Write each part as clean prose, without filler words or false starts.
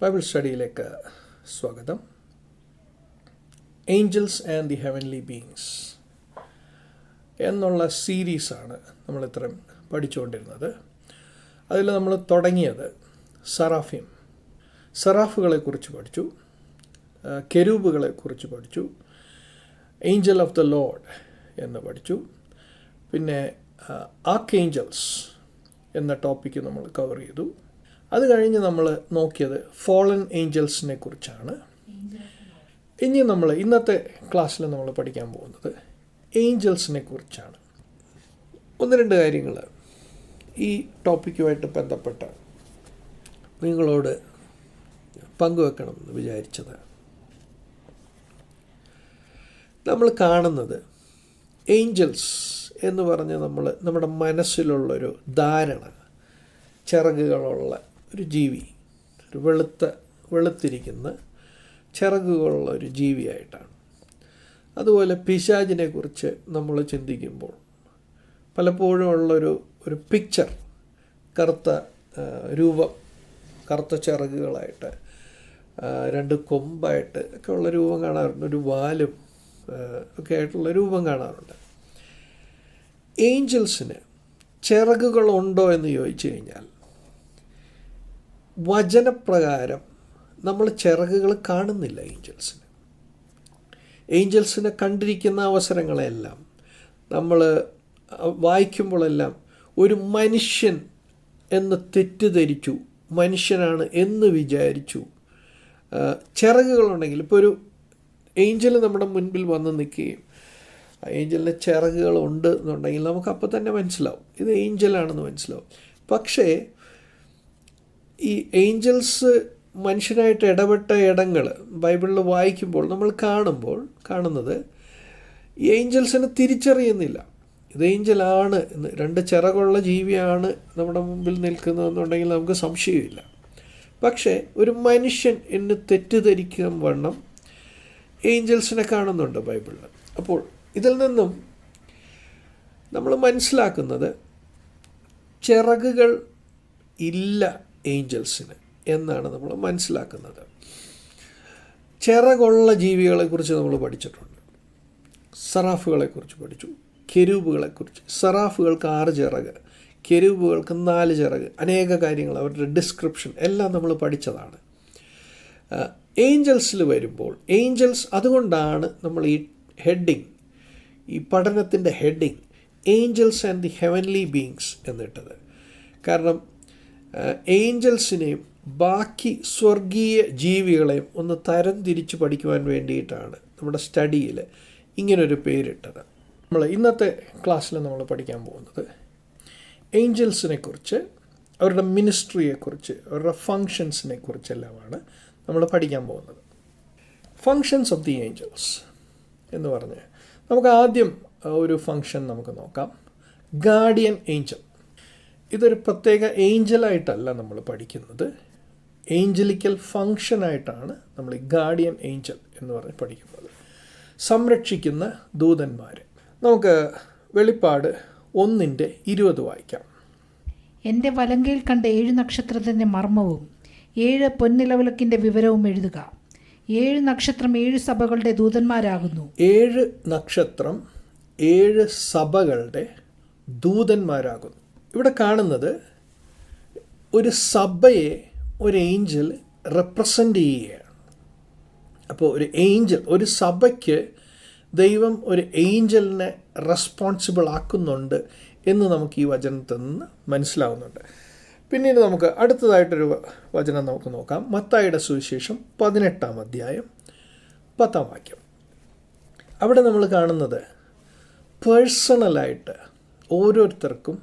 Bible സ്റ്റഡിയിലേക്ക് സ്വാഗതം. Angels and the heavenly beings എന്നുള്ള സീരീസാണ് നമ്മൾ ഇത്രയും പഠിച്ചുകൊണ്ടിരുന്നത്. അതിൽ നമ്മൾ തുടങ്ങിയത് സെറാഫുകളെക്കുറിച്ച് പഠിച്ചു, കെരൂബുകളെക്കുറിച്ച് പഠിച്ചു, ഏഞ്ചൽ ഓഫ് ദ ലോർഡ് എന്ന് പഠിച്ചു. പിന്നെ ആർക്ക് ഏഞ്ചൽസ് എന്ന ടോപ്പിക്ക് നമ്മൾ കവർ ചെയ്തു. അത് കഴിഞ്ഞ് നമ്മൾ നോക്കിയത് ഫോളൻ ഏഞ്ചൽസിനെ കുറിച്ചാണ്. ഇനി നമ്മൾ ഇന്നത്തെ ക്ലാസ്സിൽ നമ്മൾ പഠിക്കാൻ പോകുന്നത് ഏഞ്ചൽസിനെ കുറിച്ചാണ്. ഒന്ന് രണ്ട് കാര്യങ്ങൾ ഈ ടോപ്പിക്കുമായിട്ട് ബന്ധപ്പെട്ട് നിങ്ങളോട് പങ്കുവെക്കണം എന്ന് വിചാരിച്ചത്. നമ്മൾ കാണുന്നത് ഏഞ്ചൽസ് എന്ന് പറഞ്ഞ് നമ്മുടെ മനസ്സിലുള്ളൊരു ധാരണ ചിറകുകളുള്ള ഒരു ജീവി, ഒരു വെളുത്തിരിക്കുന്ന ചിറകുകളുള്ള ഒരു ജീവിയായിട്ടാണ്. അതുപോലെ പിശാചിനെ കുറിച്ച് നമ്മൾ ചിന്തിക്കുമ്പോൾ പലപ്പോഴും ഉള്ളൊരു പിക്ചർ കറുത്ത രൂപം, കറുത്ത ചിറകുകളായിട്ട്, രണ്ട് കൊമ്പായിട്ട് ഒക്കെ ഉള്ള രൂപം കാണാറുണ്ട്, ഒരു വാലും ഒക്കെ ആയിട്ടുള്ള രൂപം കാണാറുണ്ട്. ഏഞ്ചൽസിന് ചിറകുകളുണ്ടോ എന്ന് ചോദിച്ചു കഴിഞ്ഞാൽ വചനപ്രകാരം നമ്മൾ ചിറകുകൾ കാണുന്നില്ല. ഏഞ്ചൽസിനെ കണ്ടിരിക്കുന്ന അവസരങ്ങളെല്ലാം നമ്മൾ വായിക്കുമ്പോഴെല്ലാം ഒരു മനുഷ്യൻ എന്ന് തെറ്റിദ്ധരിച്ചു, മനുഷ്യനാണ് എന്ന് വിചാരിച്ചു. ചിറകുകളുണ്ടെങ്കിൽ ഇപ്പോൾ ഒരു ഏഞ്ചൽ നമ്മുടെ മുൻപിൽ വന്ന് നിൽക്കുകയും ഏഞ്ചലിന് ചിറകുകളുണ്ട് എന്നുണ്ടെങ്കിൽ നമുക്ക് അപ്പം തന്നെ മനസ്സിലാവും ഇത് ഏഞ്ചലാണെന്ന് മനസ്സിലാവും. പക്ഷേ ഈ ഏഞ്ചൽസ് മനുഷ്യനായിട്ട് ഇടപെട്ട ഇടങ്ങൾ ബൈബിളിൽ വായിക്കുമ്പോൾ നമ്മൾ കാണുന്നത് ഈ ഏഞ്ചൽസിനെ തിരിച്ചറിയുന്നില്ല. ഇത് ഏഞ്ചലാണ് എന്ന്, രണ്ട് ചിറകുള്ള ജീവിയാണ് നമ്മുടെ മുമ്പിൽ നിൽക്കുന്നതെന്നുണ്ടെങ്കിൽ നമുക്ക് സംശയമില്ല. പക്ഷേ ഒരു മനുഷ്യൻ എന്ന് തെറ്റിദ്ധരിക്കാൻ വണ്ണം ഏഞ്ചൽസിനെ കാണുന്നുണ്ട് ബൈബിളിൽ. അപ്പോൾ ഇതിൽ നിന്നും നമ്മൾ മനസ്സിലാക്കുന്നത് ചിറകുകൾ ഇല്ല ഏഞ്ചൽസിന് എന്നാണ് നമ്മൾ മനസ്സിലാക്കുന്നത്. ചിറകുള്ള ജീവികളെക്കുറിച്ച് നമ്മൾ പഠിച്ചിട്ടുണ്ട്. സെറാഫുകളെക്കുറിച്ച് പഠിച്ചു, കെരൂബുകളെക്കുറിച്ച്. സെറാഫുകൾക്ക് 6 ചിറക്, കെരൂബുകൾക്ക് 4 ചിറക്, അനേക കാര്യങ്ങൾ, അവരുടെ ഡിസ്ക്രിപ്ഷൻ എല്ലാം നമ്മൾ പഠിച്ചതാണ്. ഏഞ്ചൽസിൽ വരുമ്പോൾ ഏഞ്ചൽസ്, അതുകൊണ്ടാണ് നമ്മൾ ഈ ഹെഡിങ്, ഈ പഠനത്തിൻ്റെ heading angels and the heavenly beings എന്നിട്ടത്. കാരണം ഏഞ്ചൽസിനെയും ബാക്കി സ്വർഗീയ ജീവികളെയും ഒന്ന് തരം തിരിച്ച് പഠിക്കുവാൻ വേണ്ടിയിട്ടാണ് നമ്മുടെ സ്റ്റഡിയിൽ ഇങ്ങനൊരു പേരിട്ടത്. നമ്മൾ ഇന്നത്തെ ക്ലാസ്സിൽ നമ്മൾ പഠിക്കാൻ പോകുന്നത് ഏഞ്ചൽസിനെ കുറിച്ച്, അവരുടെ മിനിസ്ട്രിയെക്കുറിച്ച്, അവരുടെ ഫങ്ഷൻസിനെ കുറിച്ചെല്ലാമാണ് നമ്മൾ പഠിക്കാൻ പോകുന്നത്. ഫങ്ഷൻസ് ഓഫ് ദി ഏഞ്ചൽസ് എന്ന് പറഞ്ഞ് നമുക്ക് ആദ്യം ഒരു ഫങ്ഷൻ നമുക്ക് നോക്കാം. Guardian Angel. ഇതൊരു പ്രത്യേക ഏഞ്ചലായിട്ടല്ല നമ്മൾ പഠിക്കുന്നത്, ഏഞ്ചലിക്കൽ ഫങ്ഷനായിട്ടാണ് നമ്മൾ ഈ ഗാർഡിയൻ ഏഞ്ചൽ എന്ന് പറഞ്ഞ് പഠിക്കുന്നത്. സംരക്ഷിക്കുന്ന ദൂതന്മാർ. നമുക്ക് വെളിപ്പാട് 1:20 വായിക്കാം. എൻ്റെ വലങ്കയിൽ കണ്ട 7 നക്ഷത്രത്തിൻ്റെ മർമ്മവും 7 പൊൻനിലവിളക്കിൻ്റെ വിവരവും എഴുതുക. 7 നക്ഷത്രം 7 സഭകളുടെ ദൂതന്മാരാകുന്നു. 7 നക്ഷത്രം 7 സഭകളുടെ ദൂതന്മാരാകുന്നു. ഇവിടെ കാണുന്നത് ഒരു സഭയെ ഒരു ഏഞ്ചൽ റെപ്രസെൻ്റ് ചെയ്യുകയാണ്. അപ്പോൾ ഒരു ഏഞ്ചൽ, ഒരു സഭയ്ക്ക് ദൈവം ഒരു ഏഞ്ചലിനെ റെസ്പോൺസിബിൾ ആക്കുന്നുണ്ട് എന്ന് നമുക്ക് ഈ വചനത്തിൽ നിന്ന് മനസ്സിലാവുന്നുണ്ട്. പിന്നീട് നമുക്ക് അടുത്തതായിട്ടൊരു വചനം നമുക്ക് നോക്കാം. മത്തായിയുടെ സുവിശേഷം 18-ാം അധ്യായം 10-ാം വാക്യം. അവിടെ നമ്മൾ കാണുന്നത് പേഴ്സണലായിട്ട് ഓരോരുത്തർക്കും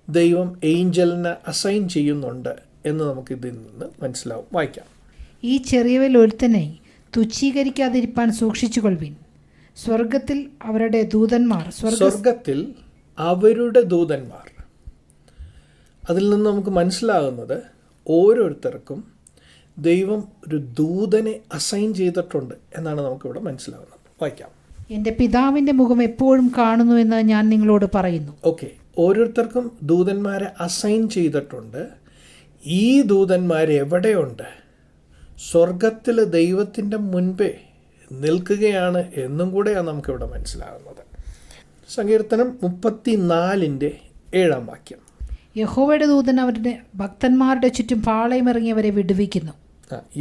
ദൈവം ഏഞ്ചലിനെ അസൈൻ ചെയ്യുന്നുണ്ട് എന്ന് നമുക്ക് ഇതിൽ നിന്ന് മനസ്സിലാവും. വായിക്കാം. ഈ ചെറിയവരിൽ ഒരുത്തനെ തുച്ഛീകരിക്കാതിരിപ്പാൻ സൂക്ഷിച്ചുകൊള്ളുവിൻ. സ്വർഗത്തിൽ അവരുടെ ദൂതന്മാർ അതിൽ നിന്ന് നമുക്ക് മനസ്സിലാകുന്നത് ഓരോരുത്തർക്കും ദൈവം ഒരു ദൂതനെ അസൈൻ ചെയ്തിട്ടുണ്ട് എന്നാണ് നമുക്കിവിടെ മനസ്സിലാകുന്നത്. വായിക്കാം. എൻ്റെ പിതാവിൻ്റെ മുഖം എപ്പോഴും കാണുന്നു എന്ന് ഞാൻ നിങ്ങളോട് പറയുന്നു. ഓക്കെ, ഓരോരുത്തർക്കും ദൂതന്മാരെ അസൈൻ ചെയ്തിട്ടുണ്ട്. ഈ ദൂതന്മാർ എവിടെയുണ്ട്? സ്വർഗത്തിൽ ദൈവത്തിൻ്റെ മുൻപേ നിൽക്കുകയാണ് എന്നും കൂടെയാണ് നമുക്കിവിടെ മനസ്സിലാകുന്നത്. സങ്കീർത്തനം 34:7 വാക്യം. യഹോവയുടെ ദൂതൻ അവരുടെ ഭക്തന്മാരുടെ ചുറ്റും പാളയമിറങ്ങിയവരെ വിടുവിക്കുന്നു.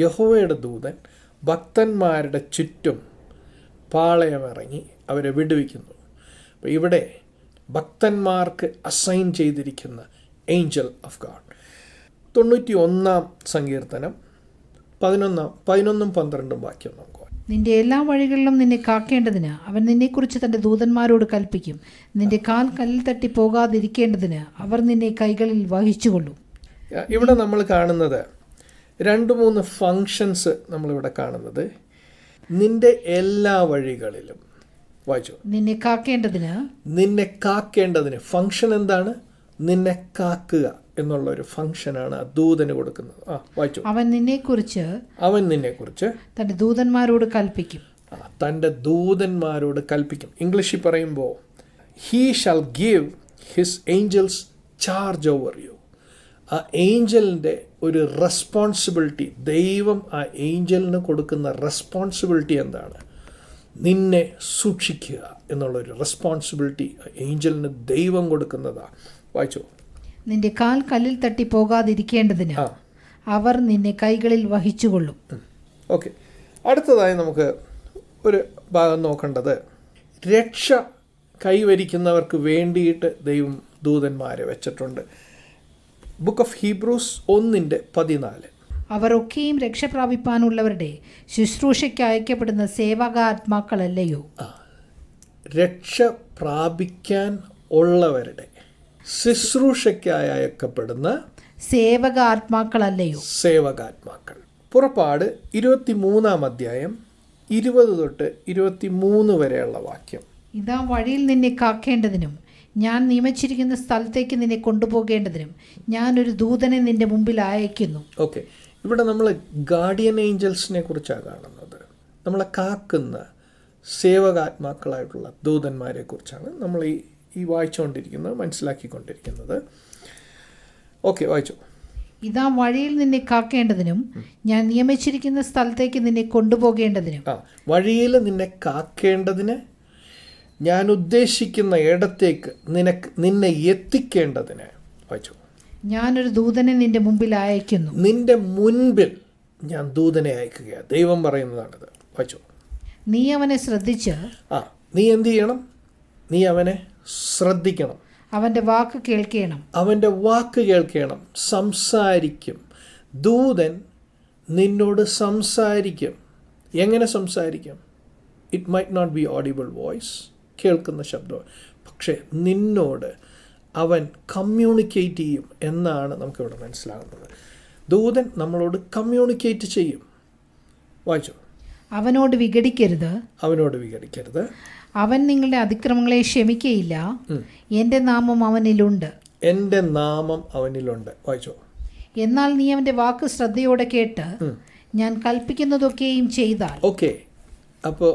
യഹോവയുടെ ദൂതൻ ഭക്തന്മാരുടെ ചുറ്റും പാളയമിറങ്ങി അവരെ വിടുവിക്കുന്നു. അപ്പോൾ ഇവിടെ ഭക്തന്മാർക്ക് അസൈൻ ചെയ്തിരിക്കുന്ന ഏഞ്ചൽ ഓഫ് ഗാഡ്. 91 സങ്കീർത്തനം 11-12 വാക്യം നമുക്ക്. നിന്റെ എല്ലാ വഴികളിലും നിന്നെ കാക്കേണ്ടതിന് അവൻ നിന്നെക്കുറിച്ച് തൻ്റെ ദൂതന്മാരോട് കൽപ്പിക്കും. നിന്റെ കാൽ കല്ലിൽ തട്ടി പോകാതിരിക്കേണ്ടതിന് അവർ നിന്നെ കൈകളിൽ വഹിച്ചുകൊള്ളും. ഇവിടെ നമ്മൾ കാണുന്നത് 2-3 ഫങ്ഷൻസ് നമ്മളിവിടെ കാണുന്നത്. നിന്റെ എല്ലാ വഴികളിലും വായിച്ചു. നിന്നെ കാക്കേണ്ടതിന് ഫങ്ഷൻ എന്താണ്? നിന്നെ കാക്കുക എന്നുള്ളൊരു ഫങ്ഷനാണ് ദൂതന് കൊടുക്കുന്നത്. വായിച്ചു. അവൻ നിന്നെക്കുറിച്ച് തൻ്റെ ദൂതന്മാരോട് കൽപ്പിക്കും. തൻ്റെ ദൂതന്മാരോട് കൽപ്പിക്കും. ഇംഗ്ലീഷിൽ പറയുമ്പോൾ he shall give his angels charge over you. ആ ഏഞ്ചലിൻ്റെ ഒരു റെസ്പോൺസിബിലിറ്റി, ദൈവം ആ ഏഞ്ചലിന് കൊടുക്കുന്ന റെസ്പോൺസിബിലിറ്റി എന്താണ്? നിന്നെ സൂക്ഷിക്കുക എന്നുള്ളൊരു റെസ്പോൺസിബിലിറ്റി ഏഞ്ചലിന് ദൈവം കൊടുക്കുന്നതാണ്. വായിച്ചു. നിന്റെ കാൽ കല്ലിൽ തട്ടി പോകാതിരിക്കേണ്ടതിന് അവർ നിന്നെ കൈകളിൽ വഹിച്ചുകൊള്ളും. ഓക്കെ, അടുത്തതായി നമുക്ക് ഒരു ഭാഗം നോക്കേണ്ടത് രക്ഷ കൈവരിക്കുന്നവർക്ക് വേണ്ടിയിട്ട് ദൈവം ദൂതന്മാരെ വെച്ചിട്ടുണ്ട്. Book of Hebrews 1:14. അവർ ഒക്കെയും രക്ഷ പ്രാപിപ്പാനുള്ളവരുടെ ശുശ്രൂഷയ്ക്ക് അയക്കപ്പെടുന്ന സേവകാത്മാക്കളല്ലയോ? രക്ഷ പ്രാപിക്കാൻ ഉള്ളവരുടെ ശുശ്രൂഷയ്ക്കായി അയക്കപ്പെടുന്ന സേവകാത്മാക്കളല്ലയോ? സേവകാത്മാക്കൾ. പുറപ്പാട് 23 20-23 വരെയുള്ള വാക്യം. ഇതാ വഴിയിൽ നിന്നെ കാക്കേണ്ടതിനും ഞാൻ നിയമിച്ചിരിക്കുന്ന സ്ഥലത്തേക്ക് നിന്നെ കൊണ്ടുപോകേണ്ടതിനും ഞാനൊരു ദൂതനെ നിന്റെ മുമ്പിൽ അയക്കുന്നു. ഓക്കെ, ഇവിടെ നമ്മൾ ഗാർഡിയൻ ഏഞ്ചൽസിനെ കുറിച്ചാണ് കാണുന്നത്. നമ്മളെ കാക്കുന്ന സേവകാത്മാക്കളായിട്ടുള്ള ദൂതന്മാരെ കുറിച്ചാണ് നമ്മൾ ഈ വായിച്ചുകൊണ്ടിരിക്കുന്നത്, മനസ്സിലാക്കിക്കൊണ്ടിരിക്കുന്നത്. ഓക്കെ, വായിച്ചു. ഇതാ വഴിയിൽ നിന്നെ കാക്കേണ്ടതിനും ഞാൻ നിയമിച്ചിരിക്കുന്ന സ്ഥലത്തേക്ക് നിന്നെ കൊണ്ടുപോകേണ്ടതിനും. വഴിയിൽ നിന്നെ കാക്കേണ്ടതിന്, ഞാൻ ഉദ്ദേശിക്കുന്ന ഇടത്തേക്ക് നിന്നെ എത്തിക്കേണ്ടതിന്. വായിച്ചു. ഞാനൊരു ദൂതനെ നിന്റെ മുമ്പിൽ അയക്കുന്നു. നിന്റെ മുൻപിൽ ഞാൻ ദൂതനെ അയക്കുകയാണ്. ദൈവം പറയുന്നതാണിത്. വായിച്ചു. നീ അവനെ ശ്രദ്ധിച്ച്. നീ എന്ത് ചെയ്യണം? നീ അവനെ ശ്രദ്ധിക്കണം. അവൻ്റെ വാക്ക് കേൾക്കണം. സംസാരിക്കും. ദൂതൻ നിന്നോട് സംസാരിക്കും. എങ്ങനെ സംസാരിക്കും? It might not be audible voice, കേൾക്കുന്ന ശബ്ദം, പക്ഷേ നിന്നോട് അവൻ കമ്മ്യൂണിക്കേറ്റ് ചെയ്യും എന്നാണ് നമുക്കിവിടെ മനസ്സിലാകുന്നത്. ദൂതൻ നമ്മളോട് കമ്മ്യൂണിക്കേറ്റ് ചെയ്യും. വായിച്ചു. അവനോട് വിഘടിക്കരുത്. അവൻ നിങ്ങളുടെ അതിക്രമങ്ങളെ ക്ഷമിക്കയില്ല. എൻ്റെ നാമം അവനിലുണ്ട്. വായിച്ചോ. എന്നാൽ നീ അവൻ്റെ വാക്ക് ശ്രദ്ധയോടെ കേട്ട് ഞാൻ കൽപ്പിക്കുന്നതൊക്കെയും ചെയ്താൽ. ഓക്കെ, അപ്പോൾ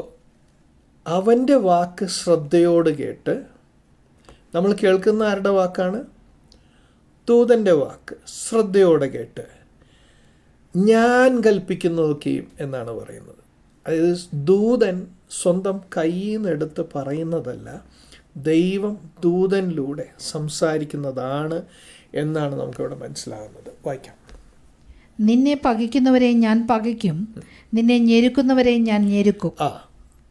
അവൻ്റെ വാക്ക് ശ്രദ്ധയോട് കേട്ട്, നമ്മൾ കേൾക്കുന്ന ആരുടെ വാക്കാണ്? ദൂതൻ്റെ വാക്ക് ശ്രദ്ധയോടെ കേട്ട് ഞാൻ കൽപ്പിക്കുന്നതൊക്കെയും എന്നാണ് പറയുന്നത്. അതായത് ദൂതൻ സ്വന്തം കയ്യിൽ നിന്ന് എടുത്ത് പറയുന്നതല്ല, ദൈവം ദൂതനിലൂടെ സംസാരിക്കുന്നതാണ് എന്നാണ് നമുക്കിവിടെ മനസ്സിലാകുന്നത്. വായിക്കാം. നിന്നെ പകയ്ക്കുന്നവരെ ഞാൻ പകയ്ക്കും, നിന്നെ ഞെരുക്കുന്നവരെ ഞാൻ ഞെരുക്കും.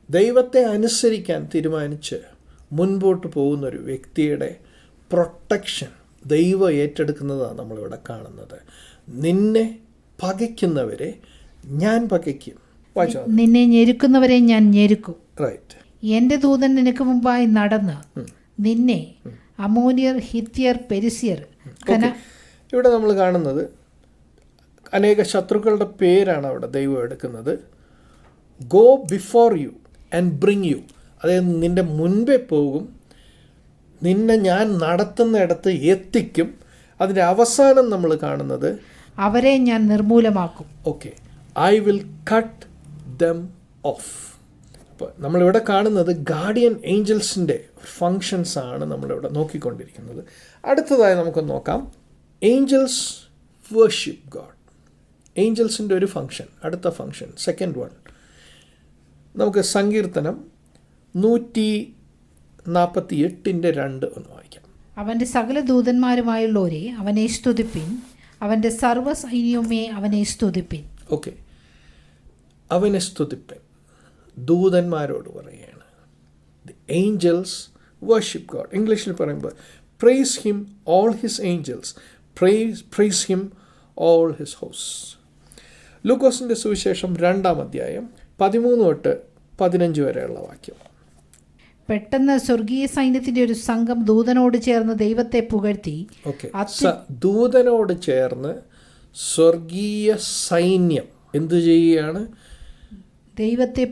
ദൈവത്തെ അനുസരിക്കാൻ തീരുമാനിച്ച് മുൻപോട്ട് പോകുന്നൊരു വ്യക്തിയുടെ പ്രൊട്ടക്ഷൻ ദൈവം ഏറ്റെടുക്കുന്നതാണ് നമ്മളിവിടെ കാണുന്നത്. നിന്നെ പകയ്ക്കുന്നവരെ ഞാൻ പകയ്ക്കും. നിന്നെ ഞെരുക്കുന്നവരെ ഞാൻ ഞെരുക്കും. റൈറ്റ്. എൻ്റെ ദൂതൻ നിനക്ക് മുമ്പായി നടന്ന് നിന്നെ അമോനിയർ, ഹിത്യർ, പെരിസിയർ. ഇവിടെ നമ്മൾ കാണുന്നത് അനേക ശത്രുക്കളുടെ പേരാണ് അവിടെ ദൈവം എടുക്കുന്നത്. Go before you and bring you. അതായത് നിൻ്റെ മുൻപേ പോകും, നിന്നെ ഞാൻ നടത്തുന്നിടത്ത് എത്തിക്കും. അതിൻ്റെ അവസാനം നമ്മൾ കാണുന്നത് അവരെ ഞാൻ നിർമൂലമാക്കും. Okay, I will cut them off. അപ്പോൾ നമ്മളിവിടെ കാണുന്നത് ഗാർഡിയൻ ഏഞ്ചൽസിൻ്റെ ഫങ്ഷൻസ് ആണ് നമ്മളിവിടെ നോക്കിക്കൊണ്ടിരിക്കുന്നത്. അടുത്തതായി നമുക്ക് നോക്കാം, ഏഞ്ചൽസ് വർഷിപ്പ് ഗോഡ്. ഏഞ്ചൽസിൻ്റെ ഒരു ഫങ്ഷൻ, അടുത്ത ഫങ്ഷൻ, സെക്കൻഡ് വൺ. നമുക്ക് സങ്കീർത്തനം 148:2 ഒന്ന് വായിക്കാം. അവൻ്റെ സകല ദൂതന്മാരുമായുള്ളവരെ അവനെ സ്തുതിപ്പിൻ, അവൻ്റെ സർവ്വസൈന്യവുമേ അവനെ സ്തുതിപ്പിൻ. ഓക്കെ, അവനെ സ്തുതിപ്പിൻ, ദൂതന്മാരോട് പറയുകയാണ്. The angels worship God. ഇംഗ്ലീഷിൽ പറയുമ്പോൾ praise him all his angels, praise him all his ഹോസ്. ലൂക്കോസിൻ്റെ സുവിശേഷം 2-ാം അധ്യായം 13-15 വരെയുള്ള വാക്യം. പെട്ടെന്ന് സ്വർഗീയ സൈന്യത്തിന്റെ ഒരു സംഘം ദൂതനോട് ചേർന്ന് ദൈവത്തെ പുകഴ്ത്തി. ഓക്കെ, ദൂതനോട് ചേർന്ന് സ്വർഗീയ സൈന്യം എന്തു ചെയ്യുകയാണ്? ദൈവത്തെ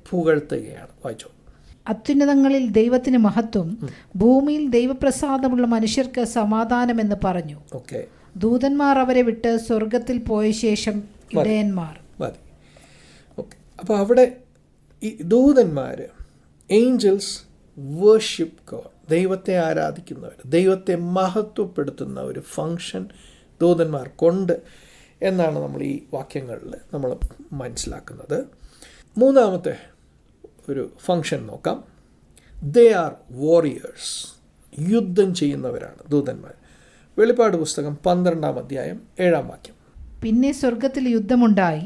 പുകഴ്ത്തുകയാണ്. വായിച്ചോ. അത്യുന്നതങ്ങളിൽ ദൈവത്തിന് മഹത്വം, ഭൂമിയിൽ ദൈവപ്രസാദമുള്ള മനുഷ്യർക്ക് സമാധാനമെന്ന് പറഞ്ഞു. ഓക്കെ, ദൂതന്മാർ അവരെ വിട്ട് സ്വർഗത്തിൽ പോയ ശേഷം ഇടയന്മാർ. മതി. ഓക്കെ, അപ്പോൾ അവിടെ ഈ ദൂതന്മാർ, ഏഞ്ചൽസ് വേർഷിപ്പ് ഗോഡ്, ദൈവത്തെ ആരാധിക്കുന്നവർ, ദൈവത്തെ മഹത്വപ്പെടുത്തുന്ന ഒരു ഫങ്ഷൻ ദൂതന്മാർക്കുണ്ട് എന്നാണ് നമ്മൾ ഈ വാക്യങ്ങളിൽ നമ്മൾ മനസ്സിലാക്കുന്നത്. മൂന്നാമത്തെ ഒരു ഫങ്ഷൻ നോക്കാം. ദേ ആർ വാരിയേഴ്സ്, യുദ്ധം ചെയ്യുന്നവരാണ് ദൂതന്മാർ. വെളിപ്പാട് പുസ്തകം 12-ാം അധ്യായം 7-ാം വാക്യം. പിന്നെ സ്വർഗത്തിൽ യുദ്ധമുണ്ടായി,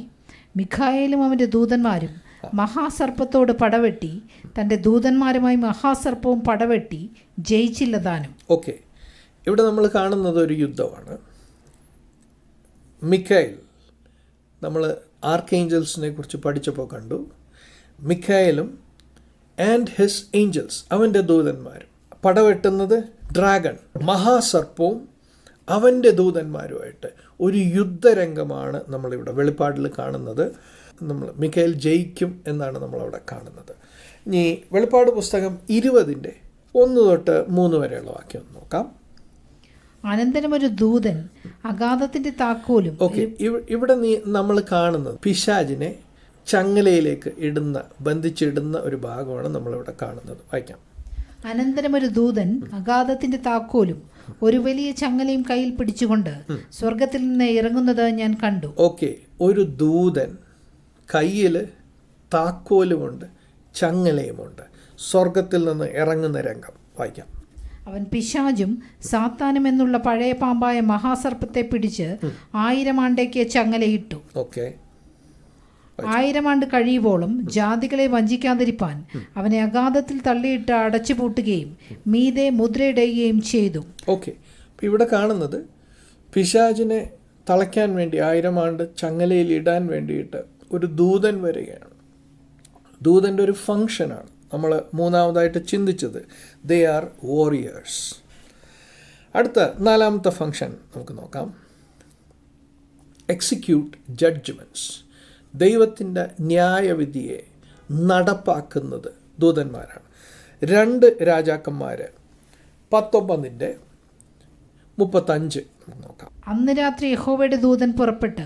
മിഖായേലും അവൻ്റെ ദൂതന്മാരും മഹാസർപ്പത്തോട് പടവെട്ടി, തൻ്റെ ദൂതന്മാരുമായി മഹാസർപ്പവും പടവെട്ടി ജയിച്ചില്ലതാനും. ഓക്കെ, ഇവിടെ നമ്മൾ കാണുന്നത് ഒരു യുദ്ധമാണ്. മിഖായേൽ, നമ്മൾ ആർക്കേഞ്ചൽസിനെ കുറിച്ച് പഠിച്ചപ്പോൾ കണ്ടു. മിഖായേലും ആൻഡ് ഹിസ് ഏഞ്ചൽസ്, അവൻ്റെ ദൂതന്മാരും പടവെട്ടുന്നത് ഡ്രാഗൺ, മഹാസർപ്പവും അവൻ്റെ ദൂതന്മാരുമായിട്ട് ഒരു യുദ്ധരംഗമാണ് നമ്മളിവിടെ വെളിപ്പാടിൽ കാണുന്നത്. നമ്മൾ മിഖായേൽ ജയിക്കും എന്നാണ് നമ്മളവിടെ കാണുന്നത്. ഇനി വെളിപ്പാട് പുസ്തകം 20:1-3 വരെയുള്ള വാക്യം നോക്കാം. അനന്തരം ഒരു ദൂതൻ അഗാധത്തിന്റെ താക്കോലും. ഓക്കെ, ഇവിടെ നമ്മൾ കാണുന്നത് പിശാചിനെ ചങ്ങലയിലേക്ക് ബന്ധിച്ചിടുന്ന ഒരു ഭാഗമാണ് നമ്മളിവിടെ കാണുന്നത്. വായിക്കാം. അനന്തരം ഒരു ദൂതൻ അഗാധത്തിന്റെ താക്കോലും ഒരു വലിയ ചങ്ങലയും കയ്യിൽ പിടിച്ചുകൊണ്ട് സ്വർഗത്തിൽ നിന്ന് ഇറങ്ങുന്നത് ഞാൻ കണ്ടു. ഓക്കെ, ഒരു ദൂതൻ കയ്യിൽ താക്കോലുമുണ്ട്, ചങ്ങലയുമുണ്ട്, സ്വർഗത്തിൽ നിന്ന് ഇറങ്ങുന്ന രംഗം. വായിക്കാം. അവൻ പിശാചും സാത്താനും എന്നുള്ള പഴയ പാമ്പായ മഹാസർപ്പത്തെ പിടിച്ച് 1000 ആണ്ടേക്ക് ചങ്ങലയിട്ടു. ഓക്കെ, 1000 ആണ്ട് കഴിയുവോളം ജാതികളെ വഞ്ചിക്കാതിരിപ്പാൻ അവനെ അഗാധത്തിൽ തള്ളിയിട്ട് അടച്ചുപൂട്ടുകയും മീതെ മുദ്രയിടുകയും ചെയ്തു. ഓക്കെ, ഇവിടെ കാണുന്നത് പിശാചിനെ തളയ്ക്കാൻ വേണ്ടി 1000 ആണ്ട് ചങ്ങലയിൽ ഇടാൻ വേണ്ടിയിട്ട് ഒരു ദൂതൻ വരികയാണ്. ദൂതൻ്റെ ഒരു ഫങ്ഷനാണ് നമ്മൾ മൂന്നാമതായിട്ട് ചിന്തിച്ചത്. They are warriors. അടുത്ത 4-ാമത്തെ ഫങ്ഷൻ നമുക്ക് നോക്കാം. എക്സിക്യൂട്ട് ജഡ്ജ്മെൻറ്റ്സ്, ദൈവത്തിൻ്റെ ന്യായവിധിയെ നടപ്പാക്കുന്നത് ദൂതന്മാരാണ്. 2 രാജാക്കന്മാർ 19:35 നോക്കാം. അന്ന് രാത്രി യഹോവയുടെ ദൂതൻ പുറപ്പെട്ട്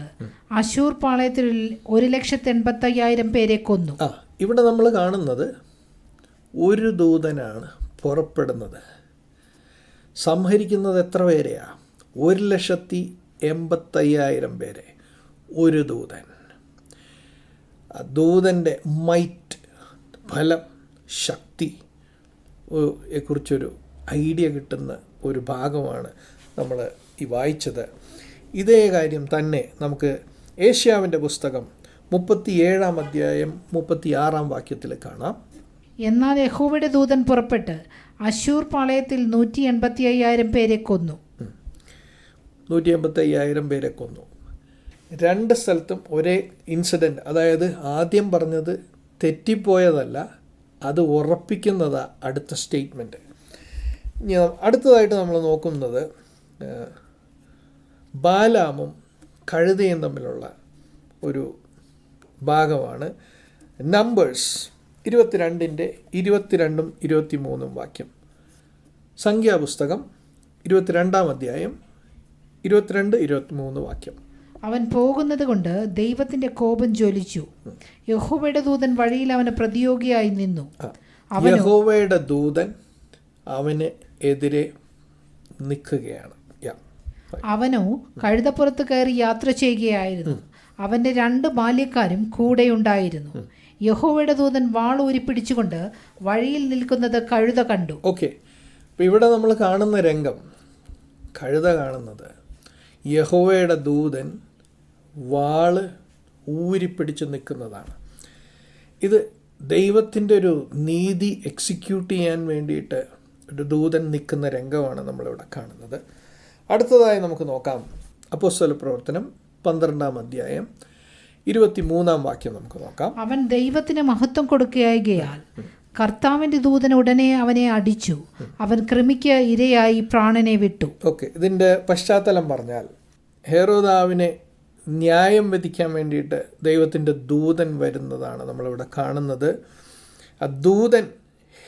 അശൂർ പാളയത്തിൽ 1,85,000 പേരെ കൊന്നു. ഇവിടെ നമ്മൾ കാണുന്നത് ഒരു ദൂതനാണ് പുറപ്പെടുന്നത്. സംഹരിക്കുന്നത് എത്ര പേരെയാ? 1,85,000 പേരെ ഒരു ദൂതൻ. ദൂതൻ്റെ മൈറ്റ്, ഫലം, ശക്തി യെക്കുറിച്ചൊരു ഐഡിയ കിട്ടുന്ന ഒരു ഭാഗമാണ് നമ്മൾ ഈ വായിച്ചത്. ഇതേ കാര്യം തന്നെ നമുക്ക് ഏഷ്യാവിൻ്റെ പുസ്തകം 37-ാം അധ്യായം 36-ാം വാക്യത്തിൽ കാണാം. എന്നാൽ യഹോവയുടെ ദൂതൻ പുറപ്പെട്ട് അശൂർ പാളയത്തിൽ 185,000 പേരെ കൊന്നു. 185,000 പേരെ കൊന്നു. 2 സ്ഥലത്തും ഒരേ ഇൻസിഡൻറ്റ്, അതായത് ആദ്യം പറഞ്ഞത് തെറ്റിപ്പോയതല്ല, അത് ഉറപ്പിക്കുന്നതാണ് അടുത്ത സ്റ്റേറ്റ്മെൻറ്റ്. അടുത്തതായിട്ട് നമ്മൾ നോക്കുന്നത് ബാലാമും കഴുതയും തമ്മിലുള്ള ഒരു ഭാഗമാണ്. നമ്പേഴ്സ് 22:22-23 വാക്യം. സംഖ്യാപുസ്തകം 22-ാം അധ്യായം 22-23 വാക്യം. അവൻ പോകുന്നത് കൊണ്ട് ദൈവത്തിന്റെ കോപം ജ്വലിച്ചു. യഹോവയുടെ ദൂതൻ വഴിയിൽ അവന് പ്രതിയോഗിയായി നിന്നു. യഹോവയുടെ ദൂതൻ അവന് എതിരെ നിൽക്കുകയാണ്. അവനോ കഴുതപ്പുറത്ത് കയറി യാത്ര ചെയ്യുകയായിരുന്നു. അവന്റെ 2 ബാല്യക്കാരും കൂടെയുണ്ടായിരുന്നു. യഹോവയുടെ ദൂതൻ വാൾ ഊരിപ്പിടിച്ചുകൊണ്ട് വഴിയിൽ നിൽക്കുന്നത് കഴുത കണ്ടു. ഓക്കെ, അപ്പോൾ ഇവിടെ നമ്മൾ കാണുന്ന രംഗം, കഴുത കാണുന്നത്, യഹോവയുടെ ദൂതൻ വാള് ഊരിപ്പിടിച്ച് നിൽക്കുന്നതാണ്. ഇത് ദൈവത്തിൻ്റെ ഒരു നീതി എക്സിക്യൂട്ട് ചെയ്യാൻ വേണ്ടിയിട്ട് ഒരു ദൂതൻ നിൽക്കുന്ന രംഗമാണ് നമ്മളിവിടെ കാണുന്നത്. അടുത്തതായി നമുക്ക് നോക്കാം അപ്പോസ്തല പ്രവർത്തനം 12-ാം അധ്യായം 23-ാം വാക്യം നമുക്ക് നോക്കാം. അവൻ ദൈവത്തിന് മഹത്വം കൊടുക്കുകയാൽ കർത്താവിന്റെ ദൂതൻ ഉടനെ അവനെ അടിച്ചു. അവൻ കൃമിക്ക് ഇരയായി പ്രാണനെ വിട്ടു. ഓക്കെ, ഇതിൻ്റെ പശ്ചാത്തലം പറഞ്ഞാൽ ഹെരോദാവിനെ ന്യായം വിധിക്കാൻ വേണ്ടിയിട്ട് ദൈവത്തിൻ്റെ ദൂതൻ വരുന്നതാണ് നമ്മളിവിടെ കാണുന്നത്. ആ ദൂതൻ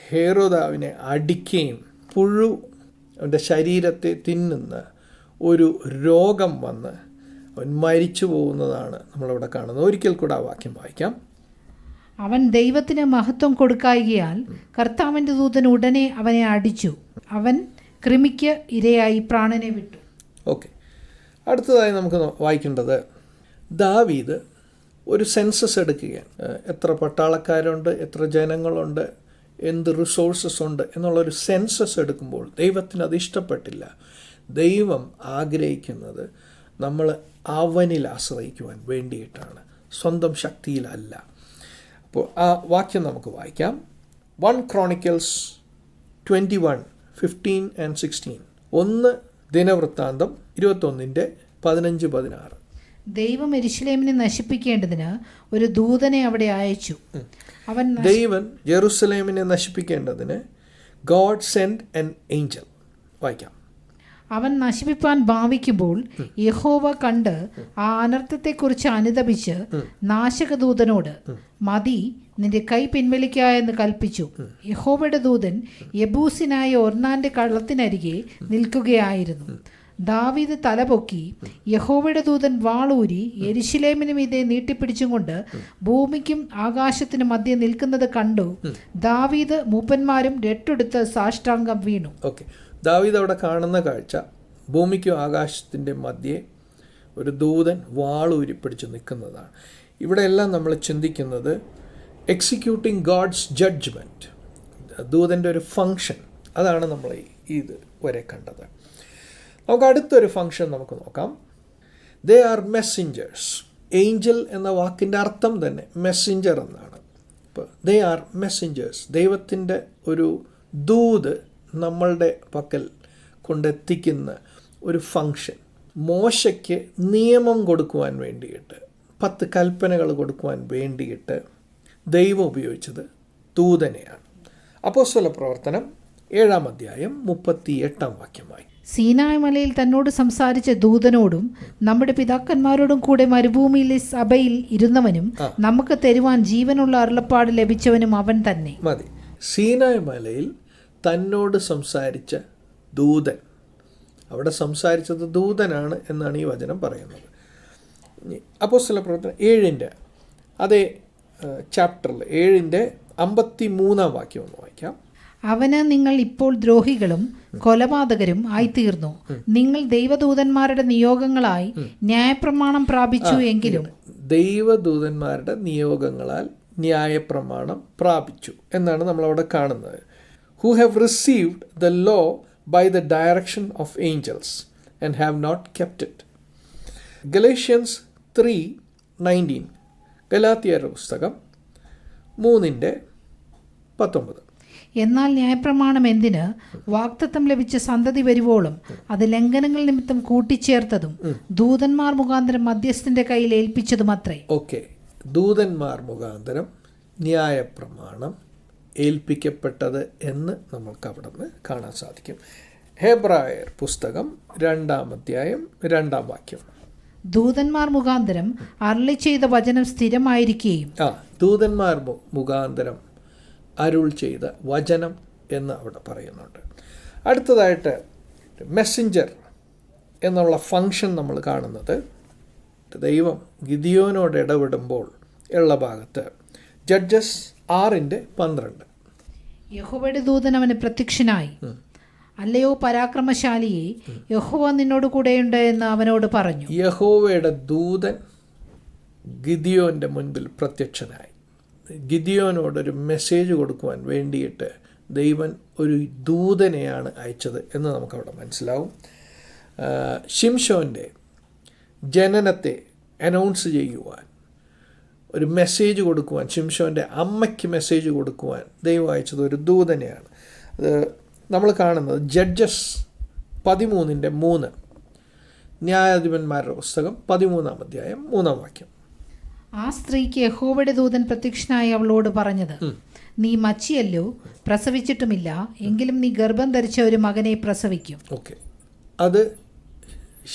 ഹെരോദാവിനെ അടിക്കുകയും പുഴു അവൻ്റെ ശരീരത്തെ തിന്നുന്ന ഒരു രോഗം വന്ന് അവൻ മരിച്ചു പോകുന്നതാണ് നമ്മളിവിടെ കാണുന്നത്. ഒരിക്കൽ കൂടെ ആ വാക്യം വായിക്കാം. അവൻ ദൈവത്തിന് മഹത്വം കൊടുക്കായികയാൽ കർത്താവിന്റെ ദൂതൻ ഉടനെ അവനെ അടിച്ചു. അവൻ കൃമിക്ക് ഇരയായി പ്രാണനെ വിട്ടു. ഓക്കെ, അടുത്തതായി നമുക്ക് വായിക്കേണ്ടത് ദാവീദ് ഒരു സെൻസസ് എടുക്കുകയാണ്. എത്ര പട്ടാളക്കാരുണ്ട്, എത്ര ജനങ്ങളുണ്ട്, എന്ത് റിസോഴ്സസ് ഉണ്ട് എന്നുള്ളൊരു സെൻസസ് എടുക്കുമ്പോൾ ദൈവത്തിന് അത് ഇഷ്ടപ്പെട്ടില്ല. ദൈവം ആഗ്രഹിക്കുന്നത് നമ്മൾ അവനിൽ ആശ്രയിക്കുവാൻ വേണ്ടിയിട്ടാണ്, സ്വന്തം ശക്തിയിലല്ല. അപ്പോൾ ആ വാക്യം നമുക്ക് വായിക്കാം. 1 Chronicles 21:15-16. 1 ദിനവൃത്താന്തം 21:15-16. ദൈവം യെരൂശലേമിനെ നശിപ്പിക്കേണ്ടതിന് ഒരു ദൂതനെ അവിടെ അയച്ചു. ദൈവം ജെറുസലേമിനെ നശിപ്പിക്കേണ്ടതിന് ഗോഡ് സെൻഡ് ആൻ ഏഞ്ചൽ. വായിക്കാം. അവൻ നശിപ്പിപ്പാൻ ഭാവിക്കുമ്പോൾ യഹോവ കണ്ട് ആ അനർത്ഥത്തെക്കുറിച്ച് അനുതപിച്ച് നാശകദൂതനോട് മതി, നിന്റെ കൈ പിൻവലിക്ക എന്ന് കൽപ്പിച്ചു. യഹോവയുടെ ദൂതൻ യെബൂസിനായ ഒർന്നാന്റെ കള്ളത്തിനരികെ നിൽക്കുകയായിരുന്നു. ദാവീദ് തലപൊക്കി യഹോവയുടെ ദൂതൻ വാളൂരി യെരൂശലേമിന് മീതെ നീട്ടിപ്പിടിച്ചും കൊണ്ട് ഭൂമിക്കും ആകാശത്തിനും മധ്യ നിൽക്കുന്നത് കണ്ടു. ദാവീദ് മൂപ്പന്മാരും രട്ടെടുത്ത് സാഷ്ടാംഗം വീണു. ഓക്കെ, ദാവീദ് അവിടെ കാണുന്ന കാഴ്ച, ഭൂമിക്കും ആകാശത്തിൻ്റെ മധ്യേ ഒരു ദൂതൻ വാളൂരിപ്പിടിച്ച് നിൽക്കുന്നതാണ്. ഇവിടെയെല്ലാം നമ്മൾ ചിന്തിക്കുന്നത് എക്സിക്യൂട്ടിംഗ് ഗോഡ്സ് ജഡ്ജ്മെൻറ്റ്, ദൂതൻ്റെ ഒരു ഫങ്ഷൻ, അതാണ് നമ്മൾ ഇത് വരെ കണ്ടത്. നമുക്ക് അടുത്തൊരു ഫങ്ഷൻ നമുക്ക് നോക്കാം. They are messengers. ഏഞ്ചൽ എന്ന വാക്കിൻ്റെ അർത്ഥം തന്നെ മെസ്സഞ്ചർ എന്നാണ്. ഇപ്പോൾ ദേ ആർ മെസ്സഞ്ചേഴ്സ്, ദൈവത്തിൻ്റെ ഒരു ദൂത് നമ്മളുടെ പക്കൽ കൊണ്ടെത്തിക്കുന്ന ഒരു ഫങ്ഷൻ. മോശയ്ക്ക് നിയമം കൊടുക്കുവാൻ വേണ്ടിയിട്ട്, 10 കൽപ്പനകൾ കൊടുക്കുവാൻ വേണ്ടിയിട്ട് ദൈവം ഉപയോഗിച്ചത് ദൂതനെയാണ്. അപ്പോസ്തല പ്രവർത്തനം 7-ാം അധ്യായം 38-ാം വാക്യമായി. സീനായ് മലയിൽ തന്നോട് സംസാരിച്ച ദൂതനോടും നമ്മുടെ പിതാക്കന്മാരോടും കൂടെ മരുഭൂമിയിലെ സഭയിൽ ഇരുന്നവനും നമുക്ക് തരുവാൻ ജീവനുള്ള അരുളപ്പാട് ലഭിച്ചവനും അവൻ തന്നെ. മതി. സീനായ് മലയിൽ തന്നോട് സംസാരിച്ച ദൂതൻ, അവിടെ സംസാരിച്ചത് ദൂതനാണ് എന്നാണ് ഈ വചനം പറയുന്നത്. അപ്പോസ്തല പ്രവർത്തനം 7-ന്റെ അതേ ചാപ്റ്ററിൽ 7-ന്റെ 53-ാം വാക്യം ഒന്ന് വായിക്കാം. അവന് നിങ്ങൾ ഇപ്പോൾ ദ്രോഹികളും കൊലപാതകരും ആയിത്തീർന്നു. നിങ്ങൾ ദൈവദൂതന്മാരുടെ നിയോഗങ്ങളായി ന്യായപ്രമാണം പ്രാപിച്ചു എങ്കിലും. ദൈവദൂതന്മാരുടെ നിയോഗങ്ങളാൽ ന്യായപ്രമാണം പ്രാപിച്ചു എന്നാണ് നമ്മളവിടെ കാണുന്നത്. Who have received the law by the direction of angels and have not kept it. Galatians 3:19. ഗലാത്യരുടെ പുസ്തകം 3:19. എന്നാൽ ന്യായപ്രമാണം എന്തിന്? വാഗ്ദത്തം ലഭിച്ച സന്തതി വരുവോളം അത് ലംഘനങ്ങൾ നിമിത്തം കൂട്ടിച്ചേർത്തതും ദൂതന്മാർ മുഖാന്തരം മധ്യസ്ഥന്റെ കയ്യിൽ ഏൽപ്പിച്ചതും അത്രേ. ഓക്കെ, ദൂതന്മാർ മുഖാന്തരം ന്യായപ്രമാണം ഏൽപ്പിക്കപ്പെട്ടത് എന്ന് നമ്മൾക്ക് അവിടെ നിന്ന് കാണാൻ സാധിക്കും. ഹെബ്രായർ പുസ്തകം 2-ാം അധ്യായം 2-ാം വാക്യം. ദൂതന്മാർ മുഖാന്തരം അരുളി ചെയ്ത വചനം സ്ഥിരമായിരിക്കുകയും. ദൂതന്മാർ മുഖാന്തരം അരുൾ ചെയ്ത വചനം എന്ന് അവിടെ പറയുന്നുണ്ട്. അടുത്തതായിട്ട് മെസ്സഞ്ചർ എന്നുള്ള ഫങ്ഷൻ നമ്മൾ കാണുന്നത് ദൈവം ഗിദിയോനോട് ഇടപെടുമ്പോൾ ഉള്ള ഭാഗത്ത് ജഡ്ജസ് 6:12. യഹോവയുടെ ദൂതൻ അവന് പ്രത്യക്ഷനായി അല്ലയോ പരാക്രമശാലിയെ, യഹോവ നിന്നോട് കൂടെയുണ്ട് എന്ന് അവനോട് പറഞ്ഞു. യഹോവയുടെ ദൂതൻ ഗിദിയോൻ്റെ മുൻപിൽ പ്രത്യക്ഷനായി. ഗിദിയോനോടൊരു മെസ്സേജ് കൊടുക്കുവാൻ വേണ്ടിയിട്ട് ദൈവം ഒരു ദൂതനെയാണ് അയച്ചത് എന്ന് നമുക്കവിടെ മനസ്സിലാവും. ശിംശോൻ്റെ ജനനത്തെ അനൗൺസ് ചെയ്യുവാൻ, ഒരു മെസ്സേജ് കൊടുക്കുവാൻ, ശിംശോൻ്റെ അമ്മയ്ക്ക് മെസ്സേജ് കൊടുക്കുവാൻ ദൈവം അയച്ചത് ഒരു ദൂതനെയാണ്. അത് നമ്മൾ കാണുന്നത് ജഡ്ജസ് 13:3, ന്യായാധിപന്മാരുടെ പുസ്തകം 13-ാം അധ്യായം 3-ാം വാക്യം. ആ സ്ത്രീക്ക് യഹോവയുടെ ദൂതൻ പ്രത്യക്ഷനായി അവളോട് പറഞ്ഞത്, നീ മച്ചിയല്ലോ, പ്രസവിച്ചിട്ടുമില്ല, എങ്കിലും നീ ഗർഭം ധരിച്ച ഒരു മകനെ പ്രസവിക്കും. ഓക്കെ, അത്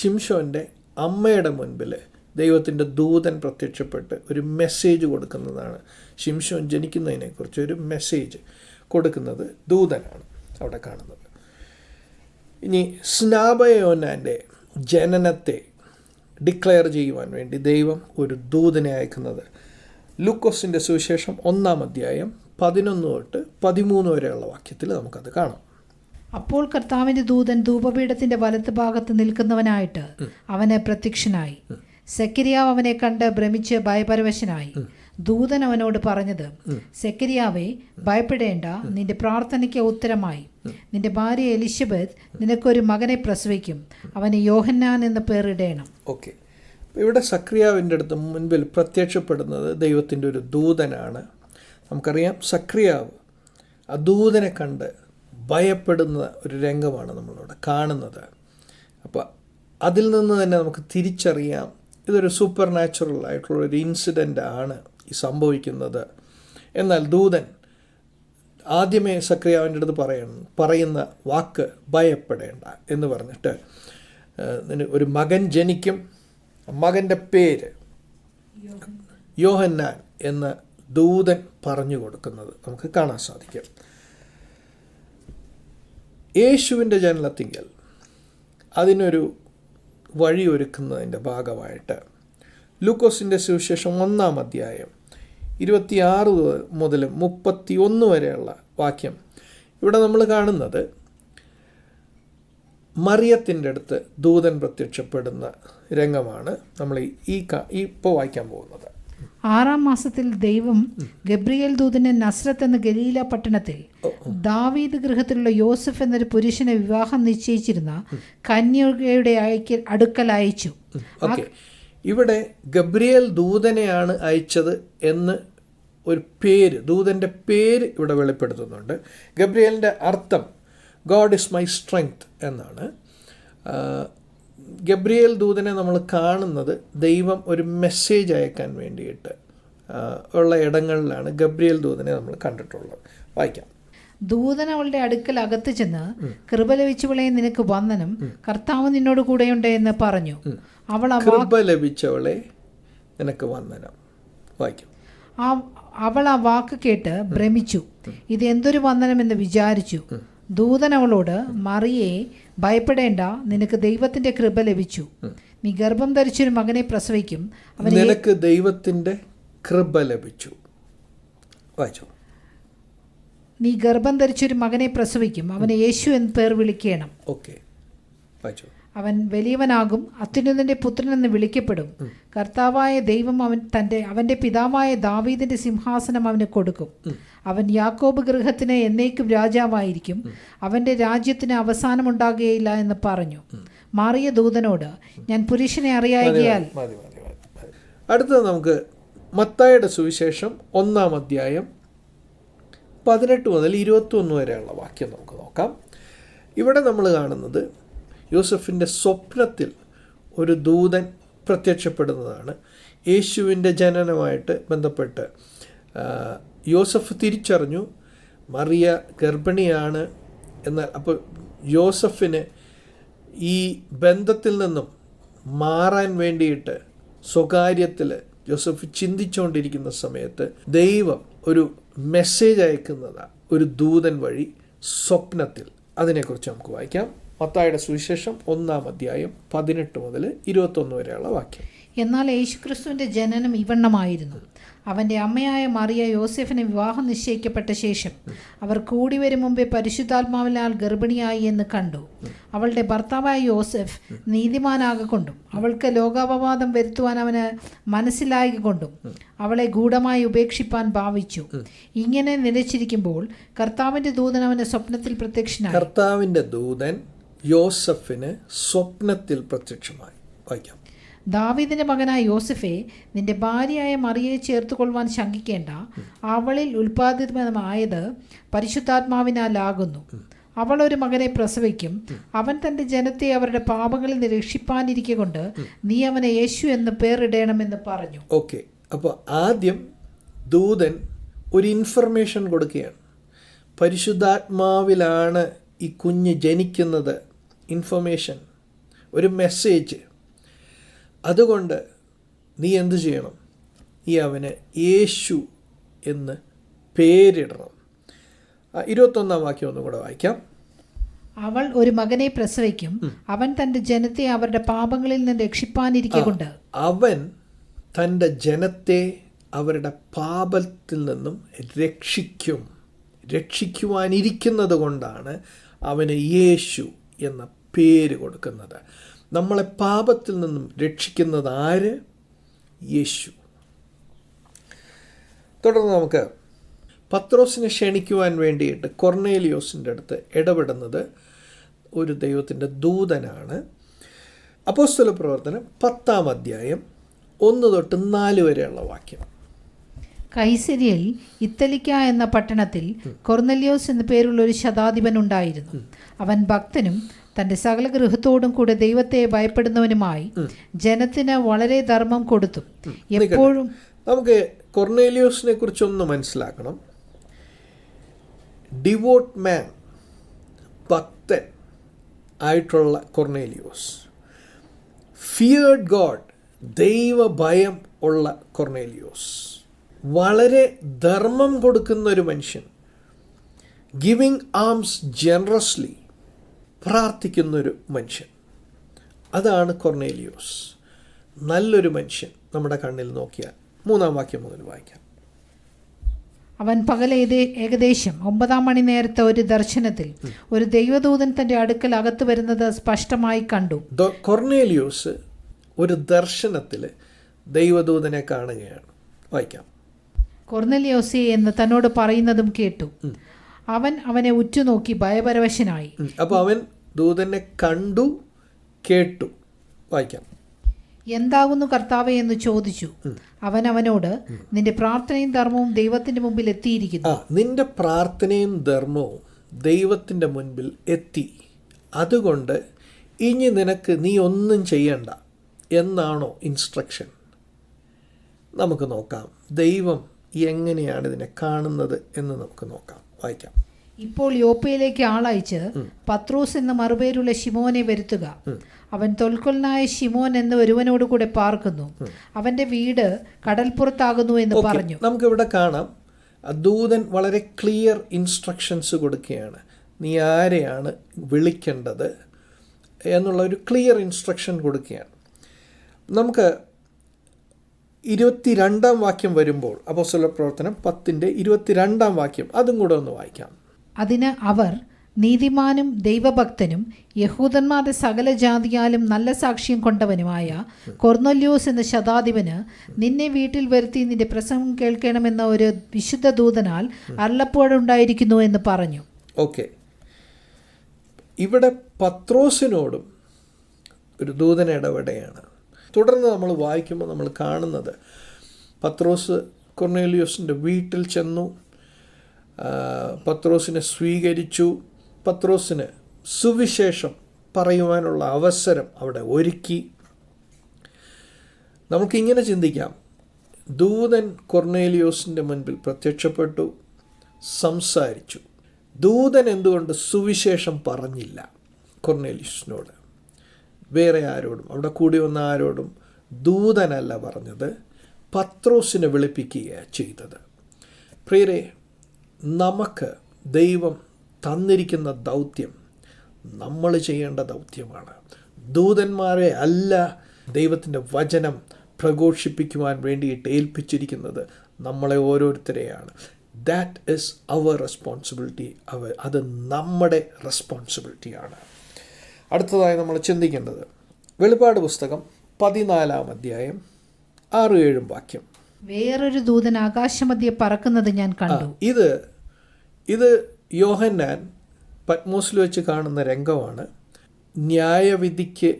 ശിംശോൻ്റെ അമ്മയുടെ മുൻപിൽ ദൈവത്തിൻ്റെ ദൂതൻ പ്രത്യക്ഷപ്പെട്ട് ഒരു മെസ്സേജ് കൊടുക്കുന്നതാണ്. ശിംശോൻ ജനിക്കുന്നതിനെക്കുറിച്ച് ഒരു മെസ്സേജ് കൊടുക്കുന്നത് ദൂതനാണ് അവിടെ കാണുന്നത്. ഇനി സ്നാപയോനാൻ്റെ ജനനത്തെ ഡിക്ലെയർ ചെയ്യുവാൻ വേണ്ടി ദൈവം ഒരു ദൂതനെ അയക്കുന്നത് ലൂക്കോസിൻ്റെ സുവിശേഷം 1-ാം അധ്യായം 11-13 വരെയുള്ള വാക്യത്തിൽ നമുക്കത് കാണാം. അപ്പോൾ കർത്താവിൻ്റെ ദൂതൻ ധൂപപീഠത്തിൻ്റെ വലത്ത് ഭാഗത്ത് നിൽക്കുന്നവനായിട്ട് അവന് പ്രത്യക്ഷനായി. സെക്കരിയാവ് അവനെ കണ്ട് ഭ്രമിച്ച് ഭയപരവശനായി. ദൂതൻ അവനോട് പറഞ്ഞത്, സെക്കരിയാവേ, ഭയപ്പെടേണ്ട, നിന്റെ പ്രാർത്ഥനയ്ക്ക് ഉത്തരമായി നിന്റെ ഭാര്യ എലിശബത്ത് നിനക്കൊരു മകനെ പ്രസവിക്കും, അവന് യോഹന്നാൻ എന്ന് പേരിടേണം. ഓക്കെ, ഇവിടെ സക്രിയാവിൻ്റെ അടുത്ത് മുൻപിൽ പ്രത്യക്ഷപ്പെടുന്നത് ദൈവത്തിൻ്റെ ഒരു ദൂതനാണ്. നമുക്കറിയാം, സക്രിയാവ് ആ ദൂതനെ കണ്ട് ഭയപ്പെടുന്ന ഒരു രംഗമാണ് നമ്മളിവിടെ കാണുന്നത്. അപ്പോൾ അതിൽ നിന്ന് തന്നെ നമുക്ക് തിരിച്ചറിയാം ഇതൊരു സൂപ്പർ നാച്ചുറൽ ആയിട്ടുള്ള ഒരു ഇൻസിഡൻ്റ് ആണ് ഈ സംഭവിക്കുന്നത്. എന്നാൽ ദൂതൻ ആദ്യമേ സക്രിയാവിൻ്റെ അടുത്ത് പറയുന്ന വാക്ക് ഭയപ്പെടേണ്ട എന്ന് പറഞ്ഞിട്ട് ഒരു മകൻ ജനിക്കും, മകൻ്റെ പേര് യോഹന്നാൻ എന്ന് ദൂതൻ പറഞ്ഞു കൊടുക്കുന്നത് നമുക്ക് കാണാൻ സാധിക്കും. യേശുവിൻ്റെ ജനനത്തിങ്കൽ അതിനൊരു വഴിയൊരുക്കുന്നതിൻ്റെ ഭാഗമായിട്ട് ലൂക്കോസിൻ്റെ സുവിശേഷം 1-ാം അധ്യായം 26 മുതൽ 31 വരെയുള്ള വാക്യം, ഇവിടെ നമ്മൾ കാണുന്നത് മറിയത്തിൻ്റെ അടുത്ത് ദൂതൻ പ്രത്യക്ഷപ്പെടുന്ന രംഗമാണ് നമ്മൾ ഇപ്പോൾ വായിക്കാൻ പോകുന്നത്. 6-ാം മാസത്തിൽ ദൈവം ഗബ്രിയേൽ ദൂതനെ നസ്രത്ത് എന്ന ഗലീല പട്ടണത്തിൽ ദാവീദ് ഗൃഹത്തിലുള്ള യോസഫ് എന്നൊരു പുരുഷനെ വിവാഹം നിശ്ചയിച്ചിരുന്ന കന്യകയുടെ അടുക്കൽ അയച്ചു. ഇവിടെ ഗബ്രിയേൽ ദൂതനെയാണ് അയച്ചത് എന്ന് ഒരു പേര്, ദൂതൻ്റെ പേര് ഇവിടെ വെളിപ്പെടുത്തുന്നുണ്ട്. ഗബ്രിയേലിൻ്റെ അർത്ഥം ഗോഡ് ഇസ് മൈ സ്ട്രെങ്ത് എന്നാണ്. ഗബ്രിയേൽ ദൂതനെ നമ്മൾ കാണുന്നത് ദൈവം ഒരു മെസ്സേജ് അയക്കാൻ വേണ്ടിയിട്ട് ഉള്ള ഇടങ്ങളിലാണ് ഗബ്രിയേൽ ദൂതനെ നമ്മൾ കണ്ടിട്ടുള്ളത്. വായിക്കാം. ദൂതൻ അവളുടെ അടുക്കൽ അകത്ത് ചെന്ന്, കൃപ ലഭിച്ചവളെ, നിനക്ക് വന്ദനം, കർത്താവ് നിന്നോട് കൂടെയുണ്ട് എന്ന് പറഞ്ഞു. കൃപ ലഭിച്ചവളെ, നിനക്ക് വന്ദനം. വായിക്കാം. അവൾ ആ വാക്ക് കേട്ട് ഭ്രമിച്ചു, ഇത് എന്തൊരു വന്ദനമെന്ന് വിചാരിച്ചു. ദൂതൻ അവളോട്, മറിയേ, ഭയപ്പെടേണ്ട, നിനക്ക് ദൈവത്തിന്റെ കൃപ ലഭിച്ചു. നീ ഗർഭം ധരിച്ചൊരു മകനെ പ്രസവിക്കും, നിനക്ക് ദൈവത്തിന്റെ കൃപ ലഭിച്ചു. വായിച്ചു. നീ ഗർഭം ധരിച്ചൊരു മകനെ പ്രസവിക്കും, അവനെ യേശു എന്ന് പേർ വിളിക്കണം. ഓക്കെ, വായിച്ചു. അവൻ വലിയവനാകും, അത്യുന്നതന്റെ പുത്രനെന്ന് വിളിക്കപ്പെടും. കർത്താവായ ദൈവം അവന്റെ പിതാവായ ദാവീദിന്റെ സിംഹാസനം അവന് കൊടുക്കും. അവൻ യാക്കോബ് ഗൃഹത്തിന് എന്നേക്കും രാജാവായിരിക്കും, അവന്റെ രാജ്യത്തിന് അവസാനമുണ്ടാകുകയില്ല എന്ന് പറഞ്ഞു. മാറിയ ദൂതനോട്, ഞാൻ പുരുഷനെ അറിയായികയാൽ. അടുത്തത് നമുക്ക് മത്തായിയുടെ സുവിശേഷം 1-ാം അധ്യായം 18 മുതൽ 21 വരെയുള്ള വാക്യം നമുക്ക് നോക്കാം. ഇവിടെ നമ്മൾ കാണുന്നത് യോസഫിൻ്റെ സ്വപ്നത്തിൽ ഒരു ദൂതൻ പ്രത്യക്ഷപ്പെടുന്നതാണ്. യേശുവിൻ്റെ ജനനമായിട്ട് ബന്ധപ്പെട്ട് യോസഫ് തിരിച്ചറിഞ്ഞു മറിയ ഗർഭിണിയാണ്. എന്നാൽ അപ്പോൾ യോസഫിന് ഈ ബന്ധത്തിൽ നിന്നും മാറാൻ വേണ്ടിയിട്ട് സ്വകാര്യത്തിൽ യോസഫ് ചിന്തിച്ചുകൊണ്ടിരിക്കുന്ന സമയത്ത് ദൈവം ഒരു മെസ്സേജ് അയക്കുന്നതാണ് ഒരു ദൂതൻ വഴി സ്വപ്നത്തിൽ. അതിനെക്കുറിച്ച് നമുക്ക് വായിക്കാം. മത്തായിയുടെ സുവിശേഷം 1-ാം അധ്യായം 18 മുതൽ 21 വരെയുള്ള വാക്യം. എന്നാൽ യേശുക്രിസ്തുവിൻ്റെ ജനനം ഇവണ്ണമായിരുന്നു. അവൻ്റെ അമ്മയായ മറിയ യോസെഫിന് വിവാഹം നിശ്ചയിക്കപ്പെട്ട ശേഷം അവർ കൂടി വരും മുമ്പേ പരിശുദ്ധാത്മാവിനാൽ ഗർഭിണിയായി എന്ന് കണ്ടു. അവളുടെ ഭർത്താവായ യോസെഫ് നീതിമാനാകൊണ്ടും അവൾക്ക് ലോകാപവാദം വരുത്തുവാൻ അവന് മനസ്സിലായിക്കൊണ്ടും അവളെ ഗൂഢമായി ഉപേക്ഷിപ്പാൻ ഭാവിച്ചു. ഇങ്ങനെ നിലച്ചിരിക്കുമ്പോൾ കർത്താവിൻ്റെ ദൂതൻ അവന് സ്വപ്നത്തിൽ പ്രത്യക്ഷനായി. കർത്താവിൻ്റെ ദൂതൻ യോസഫിന് സ്വപ്നത്തിൽ പ്രത്യക്ഷമായി. വായിക്കാം. ദാവീദിന്റെ മകനായ യോസഫേ, നിന്റെ ഭാര്യയായ മറിയയെ ചേർത്തുകൊള്ളുവാൻ ശങ്കിക്കേണ്ട. അവളിൽ ഉൽപ്പാദിതമായത് പരിശുദ്ധാത്മാവിനാലാകുന്നു. അവൾ ഒരു മകനെ പ്രസവിക്കും. അവൻ തൻ്റെ ജനത്തെ അവരുടെ പാപങ്ങളിൽ നിന്ന് രക്ഷിപ്പാനിരിക്കെ കൊണ്ട് നീ അവനെ യേശു എന്ന് പേരിടണമെന്ന് പറഞ്ഞു. ഓക്കെ, അപ്പോൾ ആദ്യം ദൂതൻ ഒരു ഇൻഫർമേഷൻ കൊടുക്കുകയാണ്. പരിശുദ്ധാത്മാവിലാണ് ഈ കുഞ്ഞ് ജനിക്കുന്നത്. ഇൻഫർമേഷൻ, ഒരു മെസ്സേജ്. അതുകൊണ്ട് നീ എന്തു ചെയ്യണം? നീ അവന് യേശു എന്ന് പേരിടണം. 21-ാം വാക്യം ഒന്നും കൂടെ വായിക്കാം. അവൾ ഒരു മകനെ പ്രസവിക്കും. അവൻ തൻ്റെ ജനത്തെ അവരുടെ പാപങ്ങളിൽ നിന്ന് രക്ഷിപ്പാനിരിക്കെ കൊണ്ട്. അവൻ തൻ്റെ ജനത്തെ അവരുടെ പാപത്തിൽ നിന്നും രക്ഷിക്കുവാനിരിക്കുന്നത് കൊണ്ടാണ് അവന് യേശു എന്ന പേര് കൊടുക്കുന്നത്. നമ്മളെ പാപത്തിൽ നിന്നും രക്ഷിക്കുന്നത് ആര്? യേശു. തുടർന്ന് നമുക്ക് പത്രോസിനെ ക്ഷണിക്കുവാൻ വേണ്ടിയിട്ട് കൊർന്നേലിയോസിൻ്റെ അടുത്ത് ഇടപെടുന്നത് ഒരു ദൈവത്തിൻ്റെ ദൂതനാണ്. അപ്പോസ്തല പ്രവർത്തനം 10-ാം അധ്യായം 1 തൊട്ട് 4 വരെയുള്ള വാക്യം. കൈസരിയിൽ ഇത്തലിക്ക എന്ന പട്ടണത്തിൽ കൊർന്നല്യോസ് എന്നു പേരുള്ള ഒരു ശതാധിപൻ ഉണ്ടായിരുന്നു. അവൻ ഭക്തനും തൻ്റെ സകല ഗൃഹത്തോടും കൂടെ ദൈവത്തെ ഭയപ്പെടുന്നവനുമായി ജനത്തിന് വളരെ ധർമ്മം കൊടുത്തു. എപ്പോഴും നമുക്ക് കൊർന്നേലിയോസിനെ കുറിച്ചൊന്ന് മനസ്സിലാക്കണം. ഡിവോട്ട് മാൻ, ഭക്തൻ ആയിട്ടുള്ള കൊർന്നേലിയോസ്. ഫിയർഡ് ഗോഡ്, ദൈവഭയം ഉള്ള കൊർന്നേലിയോസ്. വളരെ ധർമ്മം കൊടുക്കുന്ന ഒരു മനുഷ്യൻ. ഗിവിങ് ആംസ് ജനറസ്ലി, പ്രാർത്ഥിക്കുന്നൊരു മനുഷ്യൻ. അതാണ് കൊർന്നേലിയോസ്. നല്ലൊരു മനുഷ്യൻ നമ്മുടെ കണ്ണിൽ നോക്കിയാൽ. 3-ാം വാക്യം മുതൽ വായിക്കാം. അവൻ പകൽ ഏകദേശം 9-ാം മണി നേരത്തെ ഒരു ദർശനത്തിൽ ഒരു ദൈവദൂതൻ തൻ്റെ അടുക്കൽ അകത്ത് വരുന്നത് സ്പഷ്ടമായി കണ്ടു. കൊർന്നേലിയോസ് ഒരു ദർശനത്തിൽ ദൈവദൂതനെ കാണുകയാണ്. വായിക്കാം. കൊർന്നേലിയോസേ എന്ന് തന്നോട് പറയുന്നതും കേട്ടു. അവൻ അവനെ ഉറ്റുനോക്കി ഭയപരവശനായി. അപ്പോൾ അവൻ ദൂതനെ കണ്ടു, കേട്ടു. വായിക്കാം. എന്താകുന്നു കർത്താവേ എന്ന് ചോദിച്ചു. അവൻ അവനോട്, നിന്റെ പ്രാർത്ഥനയും ധർമ്മവും ദൈവത്തിന്റെ മുമ്പിൽ എത്തിയിരിക്കുന്നു. നിന്റെ പ്രാർത്ഥനയും ധർമ്മവും ദൈവത്തിൻ്റെ മുൻപിൽ എത്തി. അതുകൊണ്ട് ഇനി നിനക്ക് നീ ഒന്നും ചെയ്യണ്ട എന്നാണോ ഇൻസ്ട്രക്ഷൻ? നമുക്ക് നോക്കാം ദൈവം എങ്ങനെയാണ് ഇതിനെ കാണുന്നത് എന്ന് നമുക്ക് നോക്കാം. വായിക്കാം. ഇപ്പോൾ യോപ്പയിലേക്ക് ആളയച്ച് പത്രോസ് എന്ന മറുപേരുള്ള ശിമോനെ വരുത്തുക. അവൻ തൊൽക്കൊലനായ ശിമോൻ എന്ന ഒരുവനോട് കൂടെ പാർക്കുന്നു. അവന്റെ വീട് കടൽപ്പുറത്താകുന്നു എന്ന് പറഞ്ഞു. നമുക്കിവിടെ കാണാം, ദൂതൻ വളരെ ക്ലിയർ ഇൻസ്ട്രക്ഷൻസ് കൊടുക്കുകയാണ്. നീ ആരെയാണ് വിളിക്കേണ്ടത് എന്നുള്ള ഒരു ക്ലിയർ ഇൻസ്ട്രക്ഷൻ കൊടുക്കുകയാണ്. നമുക്ക് 22-ാം വാക്യം വരുമ്പോൾ, അപ്പോസ്തല പ്രവർത്തനം 10-ന്റെ 22-ാം വാക്യം അതും കൂടെ ഒന്ന് വായിക്കാം. അതിന് അവർ, നീതിമാനും ദൈവഭക്തനും യഹൂദന്മാരുടെ സകല ജാതിയാലും നല്ല സാക്ഷ്യം കൊണ്ടവനുമായ കൊർന്നല്യോസ് എന്ന ശതാധിപന് നിന്നെ വീട്ടിൽ വരുത്തി നിന്റെ പ്രസംഗം കേൾക്കണമെന്ന ഒരു വിശുദ്ധ ദൂതനാൽ അരുളപ്പാടുണ്ടായിരിക്കുന്നു എന്ന് പറഞ്ഞു. ഓക്കെ, ഇവിടെ പത്രോസിനോടും ഒരു ദൂതൻ ഇടപെടുകയാണ്. തുടർന്ന് നമ്മൾ വായിക്കുമ്പോൾ നമ്മൾ കാണുന്നത് പത്രോസ് കൊർന്നേലിയോസിൻ്റെ വീട്ടിൽ ചെന്നു, പത്രോസിനെ സ്വീകരിച്ചു, പത്രോസിന് സുവിശേഷം പറയുവാനുള്ള അവസരം അവിടെ ഒരുക്കി. നമുക്കിങ്ങനെ ചിന്തിക്കാം, ദൂതൻ കൊർന്നേലിയോസിൻ്റെ മുൻപിൽ പ്രത്യക്ഷപ്പെട്ടു, സംസാരിച്ചു. ദൂതൻ എന്തുകൊണ്ട് സുവിശേഷം പറഞ്ഞില്ല കൊർന്നേലിയോസിനോട്? വേറെ ആരോടും, അവിടെ കൂടി വന്ന ആരോടും ദൂതനല്ല പറഞ്ഞത്, പത്രോസിനെ വിളിപ്പിക്കുകയാണ് ചെയ്തത്. പ്രിയരെ, നമുക്ക് ദൈവം തന്നിരിക്കുന്ന ദൗത്യം നമ്മൾ ചെയ്യേണ്ട ദൗത്യമാണ്. ദൂതന്മാരെ അല്ല ദൈവത്തിൻ്റെ വചനം പ്രഘോഷിപ്പിക്കുവാൻ വേണ്ടിയിട്ട് ഏൽപ്പിച്ചിരിക്കുന്നത് നമ്മളെ ഓരോരുത്തരെയാണ്. That is our responsibility. അത് നമ്മുടെ റെസ്പോൺസിബിലിറ്റിയാണ്. അടുത്തതായി നമ്മൾ ചിന്തിക്കേണ്ടത് വെളിപ്പാട് പുസ്തകം 14-ാം അധ്യായം 6-7 വാക്യം. വേറൊരു ദൂതൻ ആകാശമധ്യേ പറക്കുന്നത് ഞാൻ കണ്ടു. ഇത് യോഹന്നാൻ പത്മോസിൽ വെച്ച് കാണുന്ന രംഗമാണ്. ന്യായവിധിക്ക്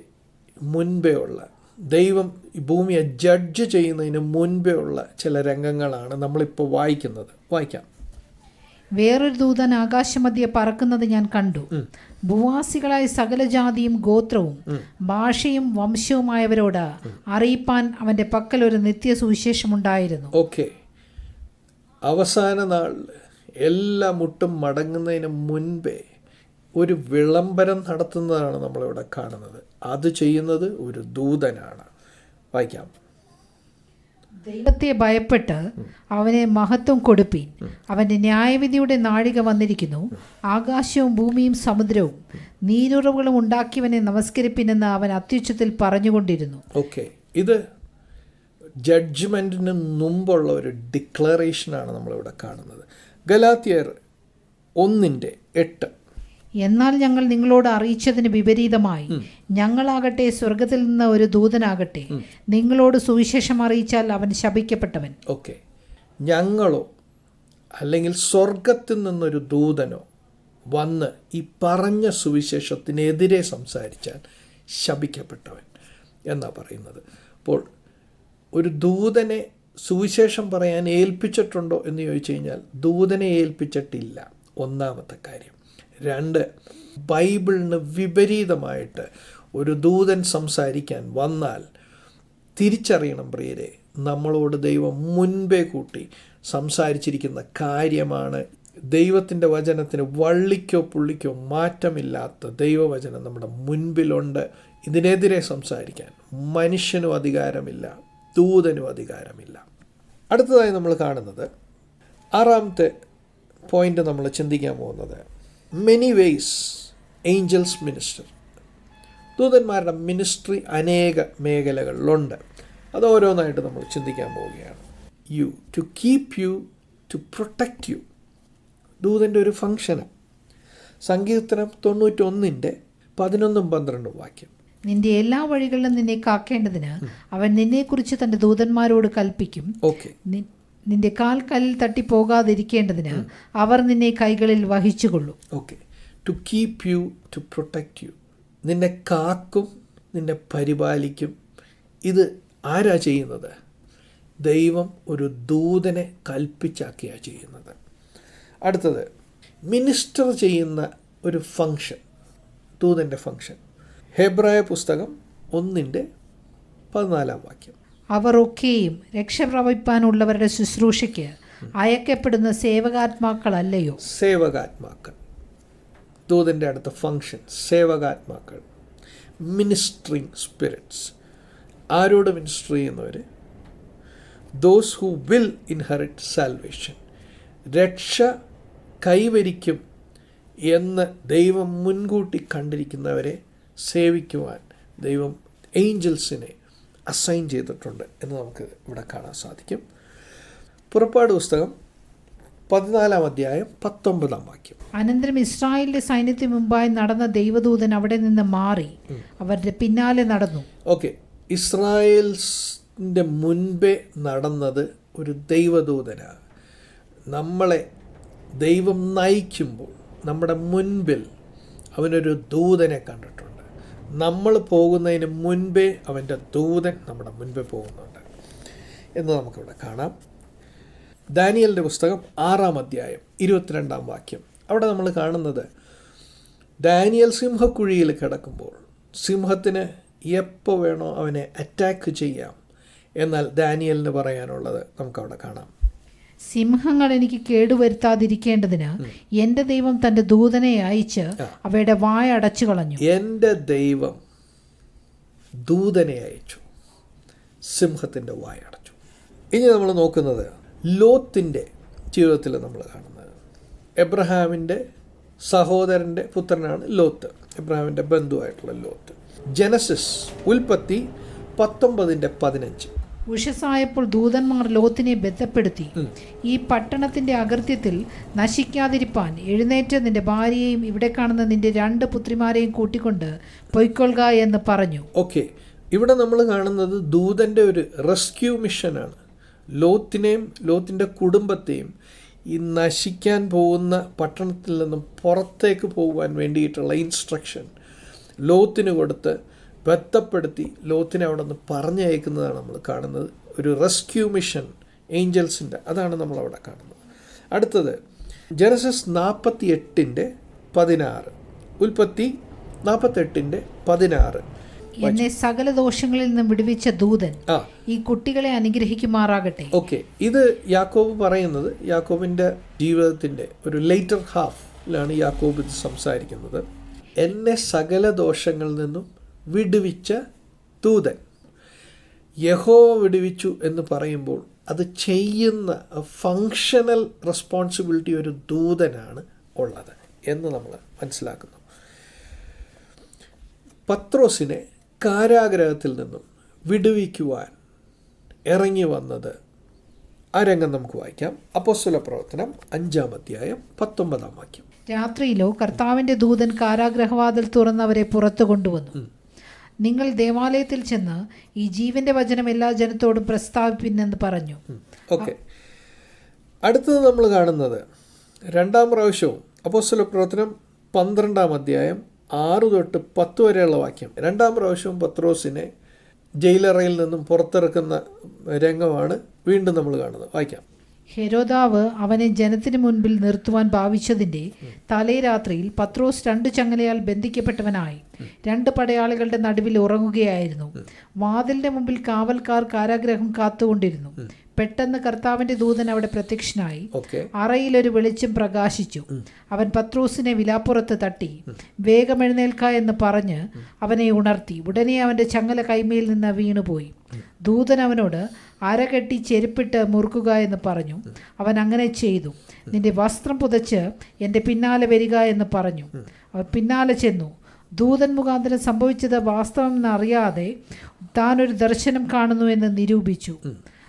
മുൻപേ ഉള്ള, ദൈവം ഭൂമിയെ ജഡ്ജ് ചെയ്യുന്നതിന് മുൻപേ ഉള്ള ചില രംഗങ്ങളാണ് നമ്മളിപ്പോൾ വായിക്കുന്നത്. വായിക്കാം. വേറൊരു ദൂതൻ ആകാശമധ്യേ പറക്കുന്നത് ഞാൻ കണ്ടു. ഭൂവാസികളായ സകല ജാതിയും ഗോത്രവും ഭാഷയും വംശവുമായവരോട് അറിയിപ്പാൻ അവന്റെ പക്കൽ ഒരു നിത്യ സുവിശേഷമുണ്ടായിരുന്നു. ഓക്കെ, അവസാന നാളിൽ എല്ലാ മുട്ടും മടങ്ങുന്നതിന് മുൻപേ ഒരു വിളംബരം നടത്തുന്നതാണ് നമ്മളിവിടെ കാണുന്നത്. അത് ചെയ്യുന്നത് ഒരു ദൂതനാണ്. വായിക്കാം. ദൈവത്തെ ഭയപ്പെട്ട് അവനെ മഹത്വം കൊടുപ്പീൻ. അവന്റെ ന്യായവിധിയുടെ നാഴിക വന്നിരിക്കുന്നു. ആകാശവും ഭൂമിയും സമുദ്രവും നീരുറവുകളും ഉണ്ടാക്കിയവനെ നമസ്കരിപ്പിനെന്ന് അവൻ അത്യുച്ചത്തിൽ പറഞ്ഞുകൊണ്ടിരുന്നു. ഓക്കെ, ഇത് ജഡ്ജ്മെൻറ്റിന് മുമ്പുള്ള ഒരു ഡിക്ലറേഷനാണ് നമ്മളിവിടെ കാണുന്നത്. ഗലാത്യർ 1:8. എന്നാൽ ഞങ്ങൾ നിങ്ങളോട് അറിയിച്ചതിന് വിപരീതമായി ഞങ്ങളാകട്ടെ സ്വർഗത്തിൽ നിന്ന് ഒരു ദൂതനാകട്ടെ നിങ്ങളോട് സുവിശേഷം അറിയിച്ചാൽ അവൻ ശപിക്കപ്പെട്ടവൻ. ഓക്കെ, ഞങ്ങളോ അല്ലെങ്കിൽ സ്വർഗത്തിൽ നിന്നൊരു ദൂതനോ വന്ന് ഈ പറഞ്ഞ സുവിശേഷത്തിനെതിരെ സംസാരിച്ചാൽ ശപിക്കപ്പെട്ടവൻ എന്നാണ് പറയുന്നത്. അപ്പോൾ ഒരു ദൂതനെ സുവിശേഷം പറയാൻ ഏൽപ്പിച്ചിട്ടുണ്ടോ എന്ന് ചോദിച്ചു കഴിഞ്ഞാൽ ദൂതനെ ഏൽപ്പിച്ചിട്ടില്ല, ഒന്നാമത്തെ കാര്യം. 2, ബൈബിളിന് വിപരീതമായിട്ട് ഒരു ദൂതൻ സംസാരിക്കാൻ വന്നാൽ തിരിച്ചറിയണം പ്രിയരെ, നമ്മളോട് ദൈവം മുൻപേ കൂട്ടി സംസാരിച്ചിരിക്കുന്ന കാര്യമാണ്. ദൈവത്തിൻ്റെ വചനത്തിന് വള്ളിക്കോ പുള്ളിക്കോ മാറ്റമില്ലാത്ത ദൈവവചനം നമ്മുടെ മുൻപിലുണ്ട്. ഇതിനെതിരെ സംസാരിക്കാൻ മനുഷ്യനും അധികാരമില്ല, ദൂതനും അധികാരമില്ല. അടുത്തതായി നമ്മൾ കാണുന്നത് 6ാമത്തെ പോയിന്റ് നമ്മൾ ചിന്തിക്കാൻ പോകുന്നത് മെനി വേയ്സ് ഏഞ്ചൽസ് മിനിസ്റ്റർ. ദൂതന്മാരുടെ മിനിസ്ട്രി അനേക മേഖലകളിലുണ്ട്. അത് ഓരോന്നായിട്ട് നമ്മൾ ചിന്തിക്കാൻ പോവുകയാണ്. To keep you, to protect you. ദൂതൻ്റെ ഒരു ഫങ്ഷന്. സങ്കീർത്തനം 91:11-12 വാക്യം. നിന്റെ എല്ലാ വഴികളിലും നിന്നെ കാക്കേണ്ടതിന് അവൻ നിന്നെക്കുറിച്ച് തന്റെ ദൂതന്മാരോട് കൽപ്പിക്കും. ഓക്കെ, നിന്റെ കാൽ കല്ലിൽ തട്ടി പോകാതിരിക്കേണ്ടതിന് അവർ നിന്നെ കൈകളിൽ വഹിച്ചുകൊള്ളും. Okay, to keep you, to protect you. നിന്നെ കാക്കും, നിന്നെ പരിപാലിക്കും. ഇത് ആരാ ചെയ്യുന്നത്? ദൈവം ഒരു ദൂതനെ കൽപ്പിച്ചാക്കിയാണ് ചെയ്യുന്നത്. അടുത്തത് മിനിസ്റ്റർ ചെയ്യുന്ന ഒരു ഫങ്ഷൻ, ദൂതൻ്റെ ഫങ്ഷൻ. ഹെബ്രായ പുസ്തകം 1:14 വാക്യം. അവർ ഒക്കെയും രക്ഷപ്രാപിപ്പാനുള്ളവരുടെ ശുശ്രൂഷയ്ക്ക് അയക്കപ്പെടുന്ന സേവകാത്മാക്കളല്ലയോ? സേവകാത്മാക്കൾ. ദൂതൻ്റെ അടുത്ത ഫങ്ഷൻ സേവകാത്മാക്കൾ, മിനിസ്ട്രിങ് സ്പിരിറ്റ്സ്. ആരോട് മിനിസ്റ്റർ ചെയ്യുന്നവർ? Those who will inherit salvation. രക്ഷ കൈവരിക്കും എന്ന് ദൈവം മുൻകൂട്ടി കണ്ടിരിക്കുന്നവരെ സേവിക്കുവാൻ ദൈവം ഏഞ്ചൽസിനെ അസൈൻ ചെയ്തിട്ടുണ്ട് എന്ന് നമുക്ക് ഇവിടെ കാണാൻ സാധിക്കും. പുറപ്പാട് പുസ്തകം 14-ാം അധ്യായം 19-ാം വാക്യം. അനന്തരം ഇസ്രായേലിന്റെ സൈന്യത്തിന് മുമ്പായി നടന്ന ദൈവദൂതൻ അവിടെ നിന്ന് മാറി അവരുടെ പിന്നാലെ നടന്നു. ഓക്കെ, ഇസ്രായേലിൻ്റെ മുൻപേ നടന്നത് ഒരു ദൈവദൂതനാണ്. നമ്മളെ ദൈവം നയിക്കുമ്പോൾ നമ്മുടെ മുൻപിൽ അവനൊരു ദൂതനെ കണ്ടിട്ടുണ്ട്. നമ്മൾ പോകുന്നതിന് മുൻപേ അവൻ്റെ ദൂതൻ നമ്മുടെ മുൻപേ പോകുന്നുണ്ട് എന്ന് നമുക്കിവിടെ കാണാം. ദാനിയേലിൻ്റെ പുസ്തകം 6-ാം അധ്യായം 22-ാം വാക്യം. അവിടെ നമ്മൾ കാണുന്നത് ദാനിയേൽ സിംഹക്കുഴിയിൽ കിടക്കുമ്പോൾ സിംഹത്തിന് എപ്പോൾ വേണോ അവനെ അറ്റാക്ക് ചെയ്യാം. എന്നാൽ ദാനിയേലിന് പറയാനുള്ളത് നമുക്കവിടെ കാണാം. സിംഹങ്ങൾ എനിക്ക് കേടുവരുത്താതിരിക്കേണ്ടതിന് എൻ്റെ ദൈവം തൻ്റെ ദൂതനെ അയച്ച് അവയുടെ വായ അടച്ചു കളഞ്ഞു. എൻ്റെ ദൈവം ദൂതനെ അയച്ചു, സിംഹത്തിൻ്റെ വായ അടച്ചു. ഇനി നമ്മൾ നോക്കുന്നത് ലോത്തിൻ്റെ ജീവിതത്തിൽ നമ്മൾ കാണുന്നത്. എബ്രഹാമിൻ്റെ സഹോദരൻ്റെ പുത്രനാണ് ലോത്ത്, എബ്രഹാമിൻ്റെ ബന്ധുവായിട്ടുള്ള ലോത്ത്. ജനസിസ്, ഉൽപ്പത്തി 19:15. ഉഷസായപ്പോൾ ദൂതന്മാർ ലോത്തിനെ ബന്ധപ്പെടുത്തി, ഈ പട്ടണത്തിന്റെ അകൃത്യത്തിൽ നശിക്കാതിരിപ്പാൻ എഴുന്നേറ്റ് നിന്റെ ഭാര്യയെയും ഇവിടെ കാണുന്ന നിന്റെ 2 പുത്രിമാരെയും കൂട്ടിക്കൊണ്ട് പൊയ്ക്കൊള്ളുക എന്ന് പറഞ്ഞു. ഓക്കെ, ഇവിടെ നമ്മൾ കാണുന്നത് ദൂതൻ്റെ ഒരു റെസ്ക്യൂ മിഷനാണ്. ലോത്തിനെയും ലോത്തിൻ്റെ കുടുംബത്തെയും ഈ നശിക്കാൻ പോകുന്ന പട്ടണത്തിൽ നിന്നും പുറത്തേക്ക് പോകുവാൻ വേണ്ടിയിട്ടുള്ള ഇൻസ്ട്രക്ഷൻ ലോത്തിന് കൊടുത്ത് ബന്ധപ്പെടുത്തി ലോത്തിനെ അവിടെ നിന്ന് പറഞ്ഞയക്കുന്നതാണ് നമ്മൾ കാണുന്നത്. ഒരു റെസ്ക്യൂ മിഷൻ ഏഞ്ചൽസിൻ്റെ, അതാണ് നമ്മളവിടെ കാണുന്നത്. അടുത്തത് ജനസിസ് 48:16, ഉൽപ്പത്തി 48:16. എന്നെ സകല ദോഷങ്ങളിൽ നിന്നും വിടുവിച്ച ദൂതൻ ഈ കുട്ടികളെ അനുഗ്രഹിക്കുമാറാകട്ടെ. ഓക്കെ, ഇത് യാക്കോബ് പറയുന്നത് യാക്കോബിൻ്റെ ജീവിതത്തിൻ്റെ ഒരു ലേറ്റർ ഹാഫിലാണ് യാക്കോബ് ഇത് സംസാരിക്കുന്നത്. എന്നെ സകല ദോഷങ്ങളിൽ നിന്നും വിടുവിച്ച ദൂതൻ. യഹോവ വിടുവിച്ചു എന്ന് പറയുമ്പോൾ അത് ചെയ്യുന്ന ഫങ്ഷണൽ റെസ്പോൺസിബിലിറ്റി ഒരു ദൂതനാണ് ഉള്ളത് എന്ന് നമ്മൾ മനസ്സിലാക്കുന്നു. പത്രോസിനെ കാരാഗ്രഹത്തിൽ നിന്നും വിടുവിക്കുവാൻ ഇറങ്ങി വന്നത് ആ രംഗം നമുക്ക് വായിക്കാം. അപ്പോസ്തലപ്രവർത്തനം 5:19. രാത്രിയിലോ കർത്താവിന്റെ ദൂതൻ കാരാഗ്രഹവാതിൽ തുറന്നവരെ പുറത്തു കൊണ്ടുവന്നു. നിങ്ങൾ ദേവാലയത്തിൽ ചെന്ന് ഈ ജീവന്റെ വചനം എല്ലാ ജനത്തോടും പ്രസ്താവിപ്പിനെന്ന് പറഞ്ഞു. ഓക്കെ, അടുത്തത് നമ്മൾ കാണുന്നത് 2ാം പ്രാവശ്യവും അപ്പോസ്തലപ്രവർത്തനം 12:6-10 വരെയുള്ള വാക്യം. 2ാം പ്രാവശ്യവും പത്രോസിനെ ജയിലറയിൽ നിന്നും പുറത്തിറക്കുന്ന രംഗമാണ് വീണ്ടും നമ്മൾ കാണുന്നത്. വായിക്കാം. ഹെരോദാവ് അവനെ ജനത്തിന് മുൻപിൽ നിർത്തുവാൻ ഭാവിച്ചതിൻ്റെ തലേ രാത്രിയിൽ പത്രോസ് 2 ചങ്ങലയാൽ ബന്ധിക്കപ്പെട്ടവനായി 2 പടയാളികളുടെ നടുവിൽ ഉറങ്ങുകയായിരുന്നു. വാതിലിന്റെ മുമ്പിൽ കാവൽക്കാർ കാരാഗ്രഹം കാത്തുകൊണ്ടിരുന്നു. പെട്ടെന്ന് കർത്താവിന്റെ ദൂതൻ അവിടെ പ്രത്യക്ഷനായി. അറയിലൊരു വെളിച്ചം പ്രകാശിച്ചു. അവൻ പത്രോസിനെ വിലാപ്പുറത്ത് തട്ടി, വേഗം എഴുന്നേൽക്ക എന്ന് പറഞ്ഞ് അവനെ ഉണർത്തി. ഉടനെ അവന്റെ ചങ്ങല കൈമയിൽ നിന്ന് വീണുപോയി. ദൂതൻ അവനോട് അരകെട്ടി ചെരുപ്പിട്ട് മുറുക്കുക എന്ന് പറഞ്ഞു. അവൻ അങ്ങനെ ചെയ്തു. നിന്റെ വസ്ത്രം പുതച്ച് എൻ്റെ പിന്നാലെ വരിക എന്ന് പറഞ്ഞു. അവൻ പിന്നാലെ ചെന്നു. ദൂതൻ മുഖാന്തരം സംഭവിച്ചത് വാസ്തവമെന്ന് അറിയാതെ താനൊരു ദർശനം കാണുന്നു എന്ന് നിരൂപിച്ചു.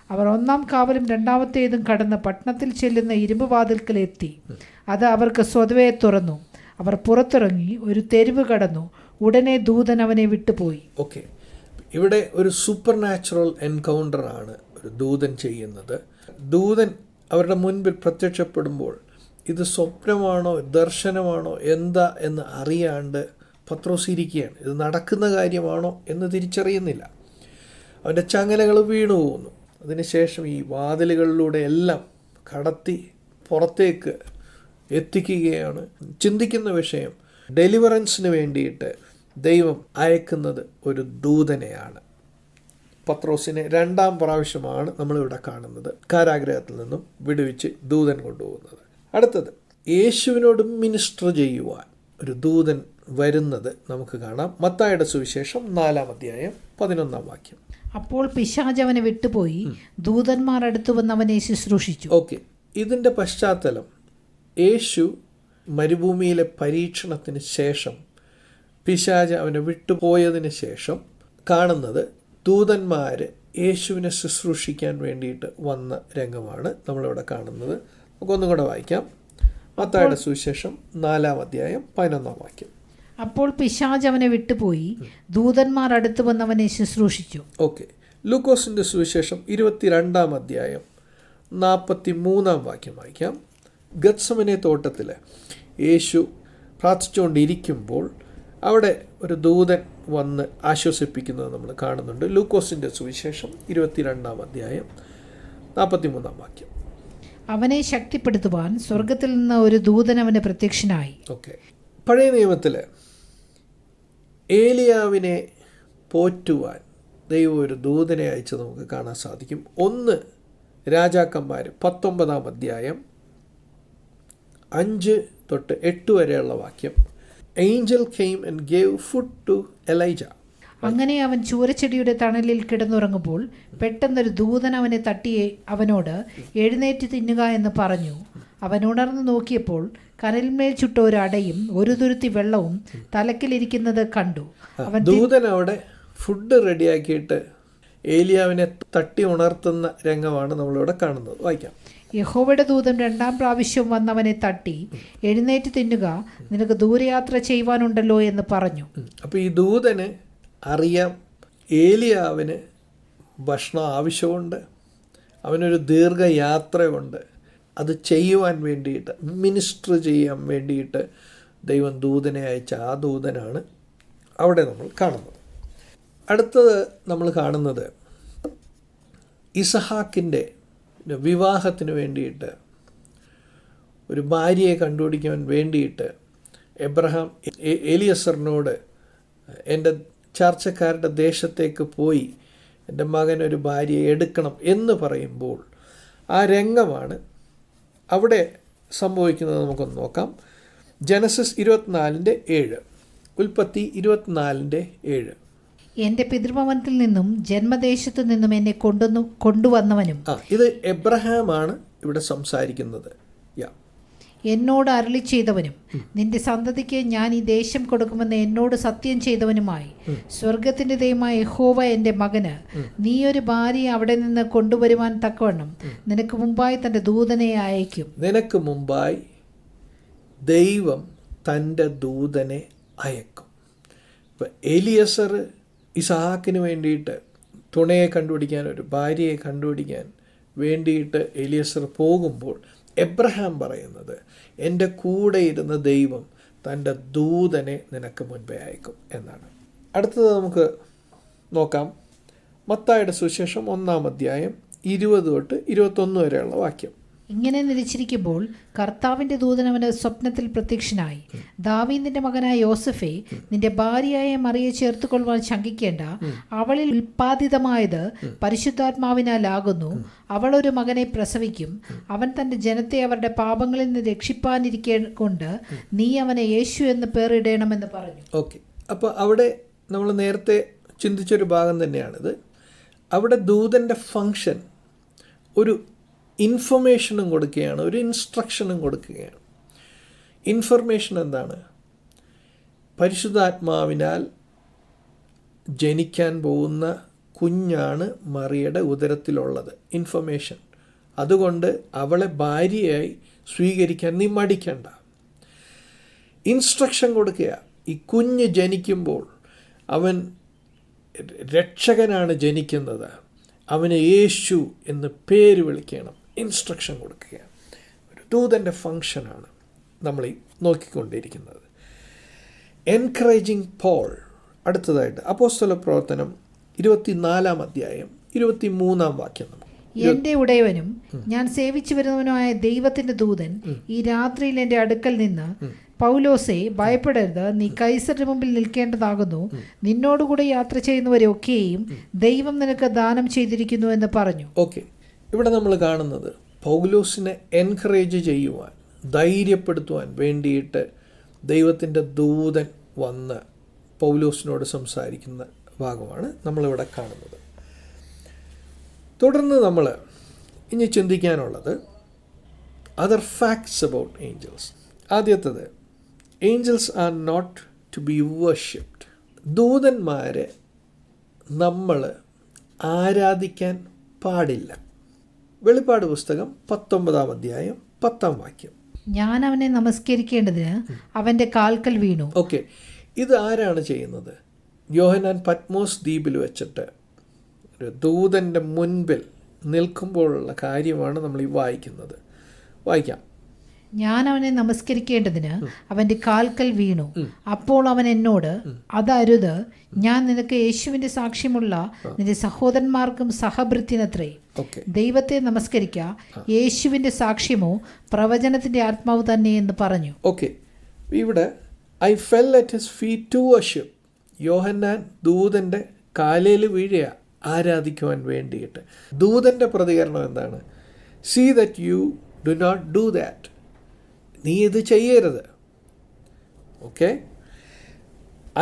അവർ 1-ാം കാവലും 2ാമത്തേതും കടന്ന് പട്ടണത്തിൽ ചെല്ലുന്ന ഇരുമ്പ് വാതിൽക്കൽ എത്തി. അത് അവർക്ക് സ്വതവേ തുറന്നു. അവർ പുറത്തിറങ്ങി ഒരു തെരുവ് കടന്നു. ഉടനെ ദൂതൻ അവനെ വിട്ടുപോയി. ഓക്കെ, ഇവിടെ ഒരു സൂപ്പർ നാച്ചുറൽ എൻകൗണ്ടർ ആണ് ഒരു ദൂതൻ ചെയ്യുന്നത്. ദൂതൻ അവരുടെ മുൻപിൽ പ്രത്യക്ഷപ്പെടുമ്പോൾ ഇത് സ്വപ്നമാണോ ദർശനമാണോ എന്താ എന്ന് അറിയാണ്ട് പത്രോസ് ഇരിക്കുകയാണ്. ഇത് നടക്കുന്ന കാര്യമാണോ എന്ന് തിരിച്ചറിയുന്നില്ല. അവൻ്റെ ചങ്ങലകൾ വീണു പോകുന്നു. അതിനുശേഷം ഈ വാതിലുകളിലൂടെ എല്ലാം കടത്തി പുറത്തേക്ക് എത്തിക്കുകയാണ്. ചിന്തിക്കുന്ന വിഷയം, ഡെലിവറൻസിന് വേണ്ടിയിട്ട് ദൈവം അയക്കുന്നത് ഒരു ദൂതനെയാണ്. പത്രോസിനെ 2ാം പ്രാവശ്യമാണ് നമ്മളിവിടെ കാണുന്നത് കാരാഗ്രഹത്തിൽ നിന്നും വിടുവിച്ച് ദൂതൻ കൊണ്ടുപോകുന്നത്. അടുത്തത്, യേശുവിനോട് മിനിസ്റ്റർ ചെയ്യുവാൻ ഒരു ദൂതൻ വരുന്നത് നമുക്ക് കാണാം. മത്തായിയുടെ സുവിശേഷം 4:11 വാക്യം. അപ്പോൾ പിശാച് അവനെ വിട്ടുപോയി, ദൂതന്മാർ അടുത്തു വന്ന് അവനെ ശുശ്രൂഷിച്ചു. ഓക്കെ, ഇതിൻ്റെ പശ്ചാത്തലം യേശു മരുഭൂമിയിലെ പരീക്ഷണത്തിന് ശേഷം പിശാച് അവനെ വിട്ടുപോയതിന് ശേഷം കാണുന്നത് ദൂതന്മാർ യേശുവിനെ ശുശ്രൂഷിക്കാൻ വേണ്ടിയിട്ട് വന്ന രംഗമാണ് നമ്മളിവിടെ കാണുന്നത്. നമുക്കൊന്നും കൂടെ വായിക്കാം. മത്തായിയുടെ സുവിശേഷം 4:11 വാക്യം. അപ്പോൾ പിശാച് അവനെ വിട്ടുപോയി, ദൂതന്മാർ അടുത്ത് വന്നവനെ ശുശ്രൂഷിച്ചു. ഓക്കെ, ലൂക്കോസിൻ്റെ സുവിശേഷം 22:43 വാക്യം വായിക്കാം. ഗത്സമനെ തോട്ടത്തിൽ യേശു പ്രാർത്ഥിച്ചുകൊണ്ടിരിക്കുമ്പോൾ അവിടെ ഒരു ദൂതൻ വന്ന് ആശ്വസിപ്പിക്കുന്നത് നമ്മൾ കാണുന്നുണ്ട്. ലൂക്കോസിൻ്റെ സുവിശേഷം 22:43 വാക്യം. അവനെ ശക്തിപ്പെടുത്തുവാൻ സ്വർഗത്തിൽ നിന്ന് ഒരു ദൂതൻ അവന് പ്രത്യക്ഷനായി. ഓക്കെ, പഴയ നിയമത്തിൽ ഏലിയാവിനെ പോറ്റുവാൻ ദൈവം ഒരു ദൂതനെ അയച്ച് നമുക്ക് കാണാൻ സാധിക്കും. 1 രാജാക്കന്മാർ 19 5-8 വരെയുള്ള വാക്യം. Angel came and gave food to Elijah. അങ്ങനെ അവൻ ചൂരച്ചെടിയുടെ തണലിൽ കിടന്നുറങ്ങുമ്പോൾ പെട്ടെന്നൊരു ദൂതൻ അവനെ തട്ടിയെ അവനോട് എഴുന്നേറ്റ് തിന്നുക എന്ന് പറഞ്ഞു. അവൻ ഉണർന്നു നോക്കിയപ്പോൾ കനലിന്മേൽ ചുട്ട ഒരു അടയും ഒരു തുരുത്തി വെള്ളവും തലക്കിലിരിക്കുന്നത് കണ്ടു. ദൂതൻ അവിടെ ഫുഡ് റെഡിയാക്കിയിട്ട് ഏലിയാവിനെ തട്ടി ഉണർത്തുന്ന രംഗമാണ് നമ്മളിവിടെ കാണുന്നത്. വായിക്കാം. യഹോവയുടെ ദൂതൻ 2ാം പ്രാവശ്യം വന്നവനെ തട്ടി, എഴുന്നേറ്റ് തിന്നുക, നിനക്ക് ദൂരയാത്ര ചെയ്യുവാനുണ്ടല്ലോ എന്ന് പറഞ്ഞു. അപ്പോൾ ഈ ദൂതന് അറിയാം ഏലിയാവിന് ഭക്ഷണം ആവശ്യമുണ്ട്, അവനൊരു ദീർഘയാത്രയുണ്ട്. അത് ചെയ്യുവാൻ വേണ്ടിയിട്ട്, മിനിസ്റ്റർ ചെയ്യാൻ വേണ്ടിയിട്ട് ദൈവം ദൂതനെ അയച്ച ആ ദൂതനാണ് അവിടെ നമ്മൾ കാണുന്നത്. അടുത്തത് നമ്മൾ കാണുന്നത് ഇസഹാക്കിൻ്റെ വിവാഹത്തിന് വേണ്ടിയിട്ട് ഒരു ഭാര്യയെ കണ്ടുപിടിക്കാൻ വേണ്ടിയിട്ട് എബ്രഹാം എലിയസറിനോട് എൻ്റെ ചർച്ചക്കാരുടെ ദേശത്തേക്ക് പോയി എൻ്റെ മകനൊരു ഭാര്യയെ എടുക്കണം എന്ന് പറയുമ്പോൾ ആ രംഗമാണ് അവിടെ സംഭവിക്കുന്നത്. നമുക്കൊന്ന് നോക്കാം. ജനസിസ് 24:7, ഉൽപ്പത്തി 24:7. എൻ്റെ പിതൃഭവനത്തിൽ നിന്നും ജന്മദേശത്തു നിന്നും എന്നെ കൊണ്ടുവന്നവനും. ഇത് എബ്രഹാമാണ് ഇവിടെ സംസാരിക്കുന്നത്. എന്നോട് അരുളി ചെയ്തവനും നിന്റെ സന്തതിക്ക് ഞാൻ ഈ ദേശം കൊടുക്കുമെന്ന് എന്നോട് സത്യം ചെയ്തവനുമായി സ്വർഗത്തിൻ്റെ ദൈവമായ യഹോവ എൻ്റെ മകന് നീ ഒരു ഭാര്യയെ അവിടെ നിന്ന് കൊണ്ടുവരുവാൻ തക്കവണ്ണം നിനക്ക് മുമ്പായി തൻ്റെ ദൂതനെ അയക്കും. നിനക്ക് മുമ്പായി ദൈവം തൻ്റെ ദൂതനെ അയക്കും. ഇപ്പം എലിയസർ ഇസഹാക്കിന് വേണ്ടിയിട്ട് തുണയെ കണ്ടുപിടിക്കാൻ, ഒരു ഭാര്യയെ കണ്ടുപിടിക്കാൻ വേണ്ടിയിട്ട് എലിയസർ പോകുമ്പോൾ എബ്രഹാം പറയുന്നത് എൻ്റെ കൂടെ ഇരുന്ന ദൈവം തൻ്റെ ദൂതനെ നിനക്ക് മുൻപേ അയക്കും എന്നാണ്. അടുത്തത് നമുക്ക് നോക്കാം. മത്തായിയുടെ സുവിശേഷം 1-ാം അധ്യായം 20-21 വരെയുള്ള വാക്യം. ഇങ്ങനെ നിലച്ചിരിക്കുമ്പോൾ കർത്താവിൻ്റെ ദൂതൻ അവന് സ്വപ്നത്തിൽ പ്രത്യക്ഷനായി, ദാവീദിന്റെ മകനായ യോസഫേ, നിന്റെ ഭാര്യയായ മറിയെ ചേർത്തുകൊള്ളുവാൻ ശങ്കിക്കേണ്ട, അവളിൽ ഉൽപ്പാദിതമായത് പരിശുദ്ധാത്മാവിനാലാകുന്നു. അവൾ ഒരു മകനെ പ്രസവിക്കും, അവൻ തൻ്റെ ജനത്തെ അവരുടെ പാപങ്ങളിൽ നിന്ന് രക്ഷിപ്പാനിരിക്കെ കൊണ്ട് നീ അവനെ യേശു എന്ന് പേരിടണമെന്ന് പറഞ്ഞു. ഓക്കെ, അപ്പോൾ അവിടെ നമ്മൾ നേരത്തെ ചിന്തിച്ചൊരു ഭാഗം തന്നെയാണിത്. അവിടെ ദൂതൻ്റെ ഫങ്ഷൻ ഒരു ഇൻഫർമേഷനും കൊടുക്കുകയാണ്, ഒരു ഇൻസ്ട്രക്ഷനും കൊടുക്കുകയാണ്. ഇൻഫർമേഷൻ എന്താണ്? പരിശുദ്ധാത്മാവിനാൽ ജനിക്കാൻ പോകുന്ന കുഞ്ഞാണ് മറിയുടെ ഉദരത്തിലുള്ളത്. ഇൻഫർമേഷൻ. അതുകൊണ്ട് അവളെ ഭാര്യയായി സ്വീകരിക്കാൻ നീ മടിക്കണ്ട. ഇൻസ്ട്രക്ഷൻ കൊടുക്കുക. ഈ കുഞ്ഞ് ജനിക്കുമ്പോൾ അവൻ രക്ഷകനാണ് ജനിക്കുന്നത്, അവന് യേശു എന്ന് പേര് വിളിക്കണം. ഇൻസ്ട്രക്ഷൻ കൊടുക്കുകയാണ്. ഒരു ദൂതൻ്റെ ഫങ്ഷനാണ് നമ്മൾ ഈ നോക്കിക്കൊണ്ടിരിക്കുന്നത്. Encouraging Paul. അടുത്തതായിട്ട് അപ്പോസ്തല പ്രവർത്തനം 24-ാം അധ്യായം 23-ാം വാക്യം. എൻ്റെ ഉടയവനും ഞാൻ സേവിച്ചു വരുന്നവനുമായ ദൈവത്തിൻ്റെ ദൂതൻ ഈ രാത്രിയിൽ എൻ്റെ അടുക്കൽ നിന്ന്, പൗലോസേ, ഭയപ്പെടരുത്, നീ കൈസറിന് മുമ്പിൽ നിൽക്കേണ്ടതാകുന്നു. നിന്നോടുകൂടെ യാത്ര ചെയ്യുന്നവരെയൊക്കെയും ദൈവം നിനക്ക് ദാനം ചെയ്തിരിക്കുന്നു എന്ന് പറഞ്ഞു. ഓക്കെ, ഇവിടെ നമ്മൾ കാണുന്നത് പൗലോസിനെ എൻകറേജ് ചെയ്യുവാൻ, ധൈര്യപ്പെടുത്തുവാൻ വേണ്ടിയിട്ട് ദൈവത്തിൻ്റെ ദൂതൻ വന്ന് പൗലോസിനോട് സംസാരിക്കുന്ന ഭാഗമാണ് നമ്മളിവിടെ കാണുന്നത്. തുടർന്ന് നമ്മൾ ഇനി ചിന്തിക്കാനുള്ളത് അതർ ഫാക്ട്സ് അബൌട്ട് ഏഞ്ചൽസ്. ആദ്യത്തത്, angels are not to be worshipped. ദൂതന്മാരെ നമ്മൾ ആരാധിക്കാൻ പാടില്ല. വെളിപ്പാട് പുസ്തകം 19-ാം അധ്യായം 10-ാം വാക്യം. ഞാൻ അവനെ നമസ്കരിക്കേണ്ടതിന് അവൻ്റെ കാൽക്കൽ വീണു. ഓക്കെ, ഇത് ആരാണ് ചെയ്യുന്നത്? യോഹന്നാൻ പത്മോസ് ദ്വീപിൽ വെച്ചിട്ട് ഒരു ദൂതൻ്റെ മുൻപിൽ നിൽക്കുമ്പോഴുള്ള കാര്യമാണ് നമ്മൾ ഈ വായിക്കുന്നത്. വായിക്കാം. ഞാൻ അവനെ നമസ്കരിക്കേണ്ടതിന് അവൻ്റെ കാൽക്കൽ വീണു. അപ്പോൾ അവൻ എന്നോട്, അതരുത്, ഞാൻ നിനക്ക് യേശുവിൻ്റെ സാക്ഷ്യമുള്ള നിന്റെ സഹോദരന്മാർക്കും സഹഭൃത്യനത്രേ. ദൈവത്തെ നമസ്കരിക്ക, യേശുവിൻ്റെ സാക്ഷ്യമോ പ്രവചനത്തിൻ്റെ ആത്മാവ് തന്നെ എന്ന് പറഞ്ഞു. ഓക്കെ, ഇവിടെ I fell at his feet to worship. Yohannan ദൂതൻ്റെ കാലയിൽ വീഴുക ആരാധിക്കുവാൻ വേണ്ടിയിട്ട്. ദൂതൻ്റെ പ്രതികരണം എന്താണ്? See that you do not do that. നീ ഇത് ചെയ്യരുത്. Okay,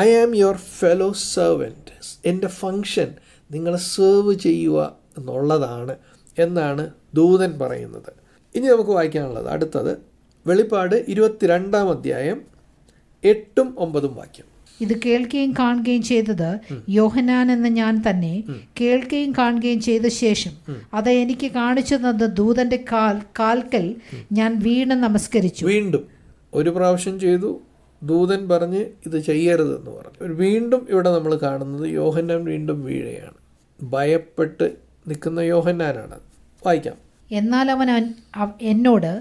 I am your fellow servant. എൻ്റെ ഫങ്ഷൻ നിങ്ങളെ സെർവ് ചെയ്യുക എന്നുള്ളതാണ് എന്നാണ് ദൂതൻ പറയുന്നത്. ഇനി നമുക്ക് വായിക്കാനുള്ളത് അടുത്തത് വെളിപ്പാട് 22-ാം അധ്യായം 8-9 വാക്യം. ഇത് കേൾക്കുകയും കാണുകയും ചെയ്തത് യോഹന്നാൻ എന്ന ഞാൻ തന്നെ. കേൾക്കുകയും കാണുകയും ചെയ്ത ശേഷം അത് എനിക്ക് കാണിച്ചു തന്ന ദൂതന്റെ കാൽക്കൽ ഞാൻ വീണ് നമസ്കരിച്ചു. വീണ്ടും ഒരു പ്രാവശ്യം ചെയ്തു, ദൂതൻ പറഞ്ഞ് ഇത് ചെയ്യരുതെന്ന് പറഞ്ഞു. വീണ്ടും ഇവിടെ നമ്മൾ കാണുന്നത് യോഹന്നാൻ വീണ്ടും വീഴുകയാണ്. ഭയപ്പെട്ട് നിൽക്കുന്ന യോഹന്നാനാണ്. വായിക്കാം. എന്നാൽ അവൻ എന്നോട്,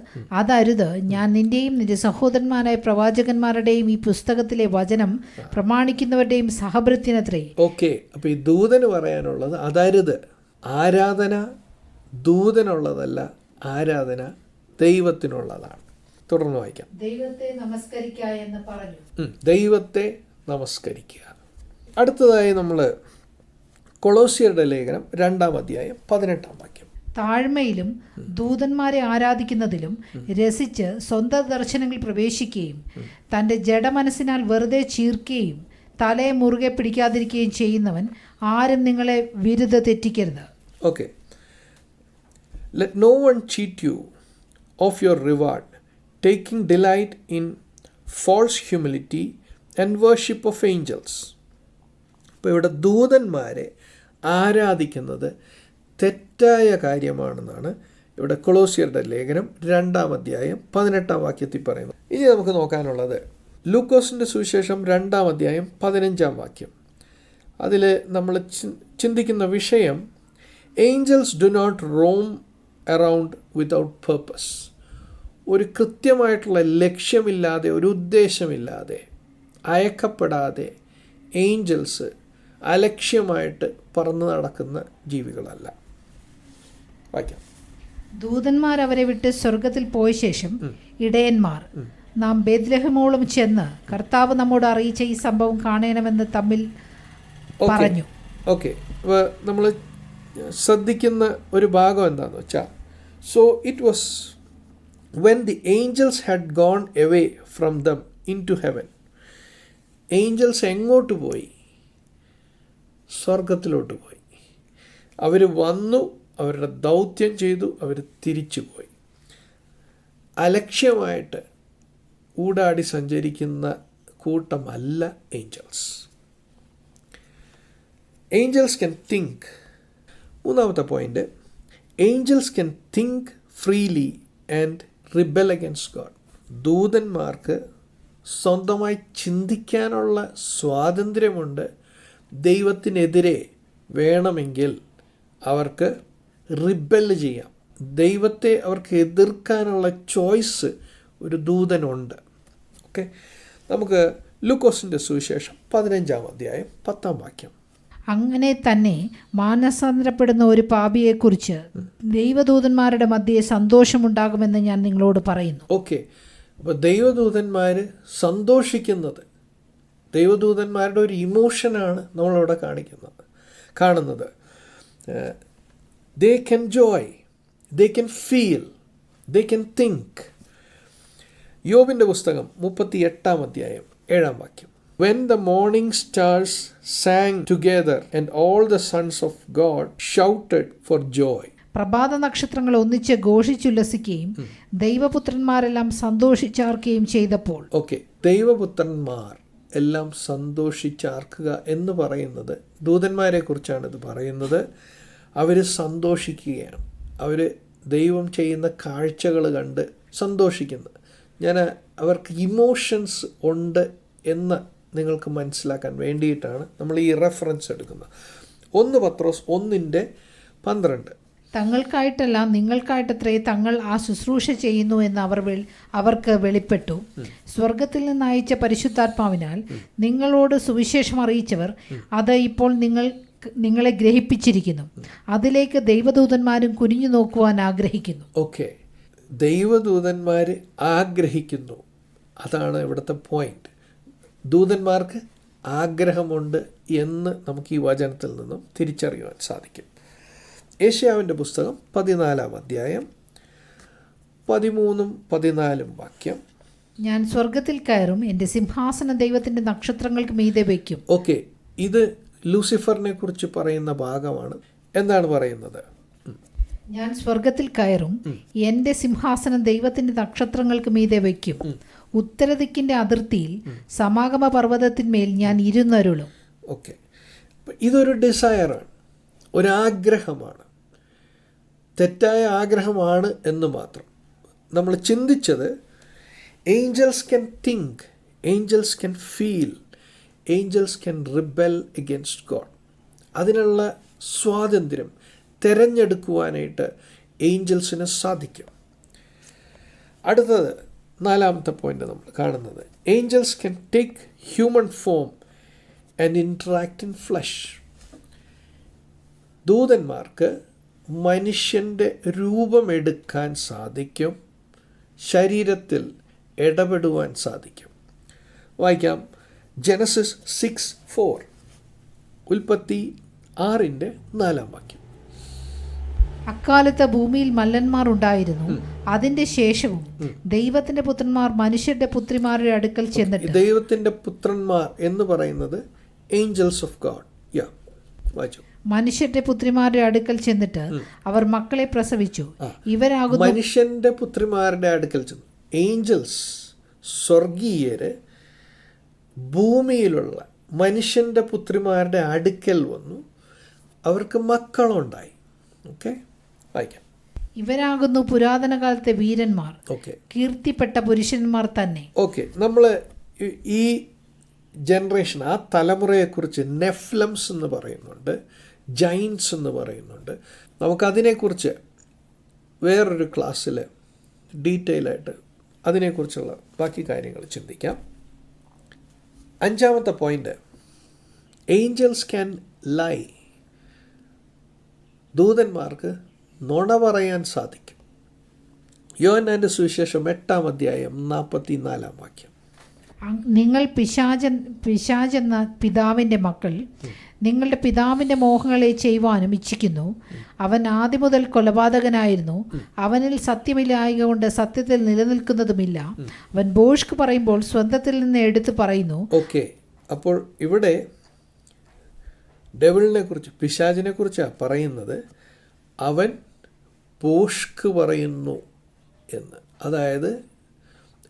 അതരുത്, ഞാൻ നിന്റെയും നിന്റെ സഹോദരന്മാരായ പ്രവാചകന്മാരുടെയും ഈ പുസ്തകത്തിലെ വചനം പ്രമാണിക്കുന്നവരുടെയും സഹഭൃത്യനത്രേ. ഓക്കെ, അപ്പോൾ ഈ ദൂതന് പറയാനുള്ളത് അതരുത്. ആരാധന ദൂതനുള്ളതല്ല, ആരാധന ദൈവത്തിനുള്ളതാണ്. തുടർന്ന് വായിക്കാം. ദൈവത്തെ നമസ്കരിക്കുക എന്ന് പറഞ്ഞു. ദൈവത്തെ നമസ്കരിക്കുക. അടുത്തതായി നമ്മൾ കൊളോസ്യരുടെ ലേഖനം 2-ാം അധ്യായം 18-ാം വാക്യം. താഴ്മയിലും ദൂതന്മാരെ ആരാധിക്കുന്നതിലും രസിച്ച് സ്വന്തം ദർശനങ്ങളിൽ പ്രവേശിക്കുകയും തൻ്റെ ജഡമനസ്സിനാൽ വെറുതെ ചീർക്കുകയും തലയെ മുറുകെ പിടിക്കാതിരിക്കുകയും ചെയ്യുന്നവൻ ആരും നിങ്ങളെ വിരുദ്ധ തെറ്റിക്കരുത്. Okay. Let no one cheat you of your reward, taking delight in false humility and worship of angels. അപ്പോൾ ഇവിടെ ദൂതന്മാരെ ആരാധിക്കുന്നത് തെറ്റായ കാര്യമാണെന്നാണ് ഇവിടെ കൊളോസ്യരുടെ ലേഖനം 2-ാം അധ്യായം 18-ാം വാക്യത്തിൽ പറയുന്നത്. ഇനി നമുക്ക് നോക്കാനുള്ളത് ലൂക്കോസിൻ്റെ സുവിശേഷം 2-ാം അധ്യായം 15-ാം വാക്യം. അതിൽ നമ്മൾ ചിന്തിക്കുന്ന വിഷയം, angels do not roam around without purpose. ഒരു കൃത്യമായിട്ടുള്ള ലക്ഷ്യമില്ലാതെ, ഒരു ഉദ്ദേശമില്ലാതെ, അയക്കപ്പെടാതെ ഏഞ്ചൽസ് അലക്ഷ്യമായിട്ട് പറന്നു നടക്കുന്ന ജീവികളല്ല. വായിക്കാം. ദൂതന്മാർ അവരെ വിട്ട് സ്വർഗത്തിൽ പോയ ശേഷം ഇടയന്മാർ, നാം ബേത്ലഹേമോളം ചെന്ന് കർത്താവ് നമ്മോട് അറിയിച്ച ഈ സംഭവം കാണണമെന്ന് തമ്മിൽ പറഞ്ഞു. ഓക്കെ, അപ്പോൾ നമ്മൾ ശ്രദ്ധിക്കുന്ന ഒരു ഭാഗം എന്താണെന്ന് വെച്ചാൽ, so it was when the angels had gone away from them into heaven. Angels എങ്ങോട്ട് പോയി? സ്വർഗത്തിലോട്ട് പോയി. അവർ വന്നു, അവരുടെ ദൗത്യം ചെയ്തു, അവർ തിരിച്ചു പോയി. അലക്ഷ്യമായിട്ട് ഊടാടി സഞ്ചരിക്കുന്ന കൂട്ടമല്ല ഏഞ്ചൽസ്. Angels can think. മൂന്നാമത്തെ point, angels can think freely and rebel against God. ദൂതന്മാർക്ക് സ്വന്തമായി ചിന്തിക്കാനുള്ള സ്വാതന്ത്ര്യമുണ്ട്. ദൈവത്തിനെതിരെ വേണമെങ്കിൽ അവർക്ക് റിബൽ ചെയ്യാം. ദൈവത്തെ അവർക്ക് എതിർക്കാനുള്ള ചോയ്സ് ഒരു ദൂതനുണ്ട്. ഓക്കെ, നമുക്ക് ലൂക്കോസിൻ്റെ സുവിശേഷം 15-ാം അധ്യായം 10-ാം വാക്യം. അങ്ങനെ തന്നെ മാനസാന്തരപ്പെടുന്ന ഒരു പാപിയെക്കുറിച്ച് ദൈവദൂതന്മാരുടെ മധ്യേ സന്തോഷമുണ്ടാകുമെന്ന് ഞാൻ നിങ്ങളോട് പറയുന്നു. ഓക്കെ, അപ്പോൾ ദൈവദൂതന്മാർ സന്തോഷിക്കുന്നത്, ദൈവദൂതന്മാരുടെ ഒരു ഇമോഷനാണ് നമ്മളവിടെ കാണുന്നത്. They can joy, they can feel, they can think. യോബിൻ്റെ പുസ്തകം 38-ാം അധ്യായം 7-ാം വാക്യം. When the morning stars sang together and all the sons of God shouted for joy. പ്രഭാത നക്ഷത്രങ്ങൾ ഒന്നിച്ച് ഘോഷിച്ചുല്ലസിക്കുകയും ദൈവപുത്രന്മാരെല്ലാം സന്തോഷിച്ചാർക്കുകയും ചെയ്തപ്പോൾ. ഓക്കെ, ദൈവപുത്രന്മാർ എല്ലാം സന്തോഷിച്ചാർക്കുക എന്ന് പറയുന്നത് ദൂതന്മാരെ കുറിച്ചാണ് ഇത് പറയുന്നത്. അവർ സന്തോഷിക്കുകയാണ്. അവർ ദൈവം ചെയ്യുന്ന കാഴ്ചകൾ കണ്ട് സന്തോഷിക്കുന്നു. അവർക്ക് ഇമോഷൻസ് ഉണ്ട് എന്ന് നിങ്ങൾക്ക് മനസ്സിലാക്കാൻ വേണ്ടിയിട്ടാണ് നമ്മൾ ഈ റെഫറൻസ് എടുക്കുന്നത്. 1 പത്രോസ് 1:12. തങ്ങൾക്കായിട്ടല്ല നിങ്ങൾക്കായിട്ടത്രേ തങ്ങൾ ആ ശുശ്രൂഷ ചെയ്യുന്നു എന്ന് അവർക്ക് വെളിപ്പെട്ടു. സ്വർഗത്തിൽ നിന്ന് അയച്ച പരിശുദ്ധാത്മാവിനാൽ നിങ്ങളോട് സുവിശേഷം അറിയിച്ചവർ അത് ഇപ്പോൾ നിങ്ങളെ ഗ്രഹിപ്പിച്ചിരിക്കുന്നു. അതിലേക്ക് ദൈവദൂതന്മാരും കുനിഞ്ഞു നോക്കുവാൻ ആഗ്രഹിക്കുന്നു. ഓക്കെ, ദൈവദൂതന്മാർ ആഗ്രഹിക്കുന്നു. അതാണ് ഇവിടുത്തെ പോയിന്റ്. ദൂതന്മാർക്ക് ആഗ്രഹമുണ്ട് എന്ന് നമുക്ക് ഈ വചനത്തിൽ നിന്നും തിരിച്ചറിയുവാൻ സാധിക്കും. ഏശയ്യാവിൻ്റെ പുസ്തകം 14-ാം അധ്യായം 13-14 വാക്യം. ഞാൻ സ്വർഗത്തിൽ കയറും, എൻ്റെ സിംഹാസനം ദൈവത്തിൻ്റെ നക്ഷത്രങ്ങൾക്ക് മീതെ വയ്ക്കും. ഓക്കെ, ഇത് ലൂസിഫറിനെ കുറിച്ച് പറയുന്ന ഭാഗമാണ്. എന്താണ് പറയുന്നത്? ഞാൻ സ്വർഗത്തിൽ കയറും, എൻ്റെ സിംഹാസനം ദൈവത്തിൻ്റെ നക്ഷത്രങ്ങൾക്ക് മീതെ വയ്ക്കും. ഉത്തരദിക്കിൻ്റെ അതിർത്തിയിൽ സമാഗമ പർവ്വതത്തിന്മേൽ ഞാൻ ഇരുന്നരുളും. ഓക്കെ, ഇതൊരു ഡിസയറാണ്, ഒരാഗ്രഹമാണ്. തെറ്റായ ആഗ്രഹമാണ് എന്ന് മാത്രം. നമ്മൾ ചിന്തിച്ചത് angels can think, angels can feel, angels can rebel against God. അതിനുള്ള സ്വാതന്ത്ര്യം തിരഞ്ഞെടുക്കുവാനായിട്ട് ഏഞ്ചൽസിന് സാധിക്കും. അടുത്തത് 4ാമത്തെ പോയിന്റ് നമ്മൾ കാണുന്നത്, angels can take human form and interact in flesh. ദൂതന്മാർക്ക് മനുഷ്യൻ്റെ രൂപമെടുക്കാൻ സാധിക്കും, ശരീരത്തിൽ ഇടപെടുവാൻ സാധിക്കും. വായിക്കാം, ജനസിസ് 6:4, ഉൽപ്പത്തി 6:4. അക്കാലത്ത് ഭൂമിയിൽ മല്ലന്മാർ ഉണ്ടായിരുന്നു. അതിന്റെ ശേഷവും ദൈവത്തിന്റെ പുത്രന്മാർ മനുഷ്യരുടെ പുത്രിമാരുടെ അടുക്കൽ ചെന്നിട്ട്. ദൈവത്തിന്റെ പുത്രന്മാർ എന്ന് പറയുന്നത് ഏഞ്ചൽസ് ഓഫ് ഗോഡ്. വായിച്ചു. മനുഷ്യരുടെ പുത്രിമാരുടെ അടുക്കൽ ചെന്നിട്ട് അവർ മക്കളെ പ്രസവിച്ചു. ഇവരാകുന്നു മനുഷ്യന്റെ പുത്രിമാരുടെ അടുക്കൽ ചെന്നു. ഏഞ്ചൽസ്, സ്വർഗീയര് ഭൂമിയിലുള്ള മനുഷ്യന്റെ പുത്രിമാരുടെ അടുക്കൽ വന്നു, അവർക്ക് മക്കളുണ്ടായി. ഓക്കെ, വായിക്കാം. ഇവരാകുന്നു പുരാതന കാലത്തെ വീരന്മാർ, ഓക്കെ, കീർത്തിപ്പെട്ട പുരുഷന്മാർ തന്നെ. ഓക്കെ, നമ്മൾ ഈ ജനറേഷൻ, ആ തലമുറയെക്കുറിച്ച് നെഫ്ലംസ് എന്ന് പറയുന്നുണ്ട്, ജൈൻസ് എന്ന് പറയുന്നുണ്ട്. നമുക്കതിനെക്കുറിച്ച് വേറൊരു ക്ലാസ്സിൽ ഡീറ്റെയിൽ ആയിട്ട് അതിനെക്കുറിച്ചുള്ള ബാക്കി കാര്യങ്ങൾ ചിന്തിക്കാം. 5ാമത്തെ പോയിന്റ്, ഏഞ്ചൽസ് ക്യാൻ ലൈ. ദൂതന്മാർക്ക് നുണ പറയാൻ സാധിക്കും. യോഹന്നാന്റെ സുവിശേഷം 8-ാം അധ്യായം 44-ാം വാക്യം. നിങ്ങൾ പിശാചെന്ന പിതാവിൻ്റെ മക്കൾ നിങ്ങളുടെ പിതാവിൻ്റെ മോഹങ്ങളെ ചെയ്യുവാനും ഇച്ഛിക്കുന്നു. അവൻ ആദ്യം മുതൽ കൊലപാതകനായിരുന്നു. അവനിൽ സത്യമില്ലായക കൊണ്ട് സത്യത്തിൽ നിലനിൽക്കുന്നതുമില്ല. അവൻ ബോഷ്ക്ക് പറയുമ്പോൾ സ്വന്തത്തിൽ നിന്ന് എടുത്തു പറയുന്നു. ഓക്കെ, അപ്പോൾ ഇവിടെ ഡെവിളിനെ കുറിച്ച്, പിശാചിനെ കുറിച്ചാണ് പറയുന്നത്. അവൻ ബോഷ്ക്ക് പറയുന്നു എന്ന്. അതായത്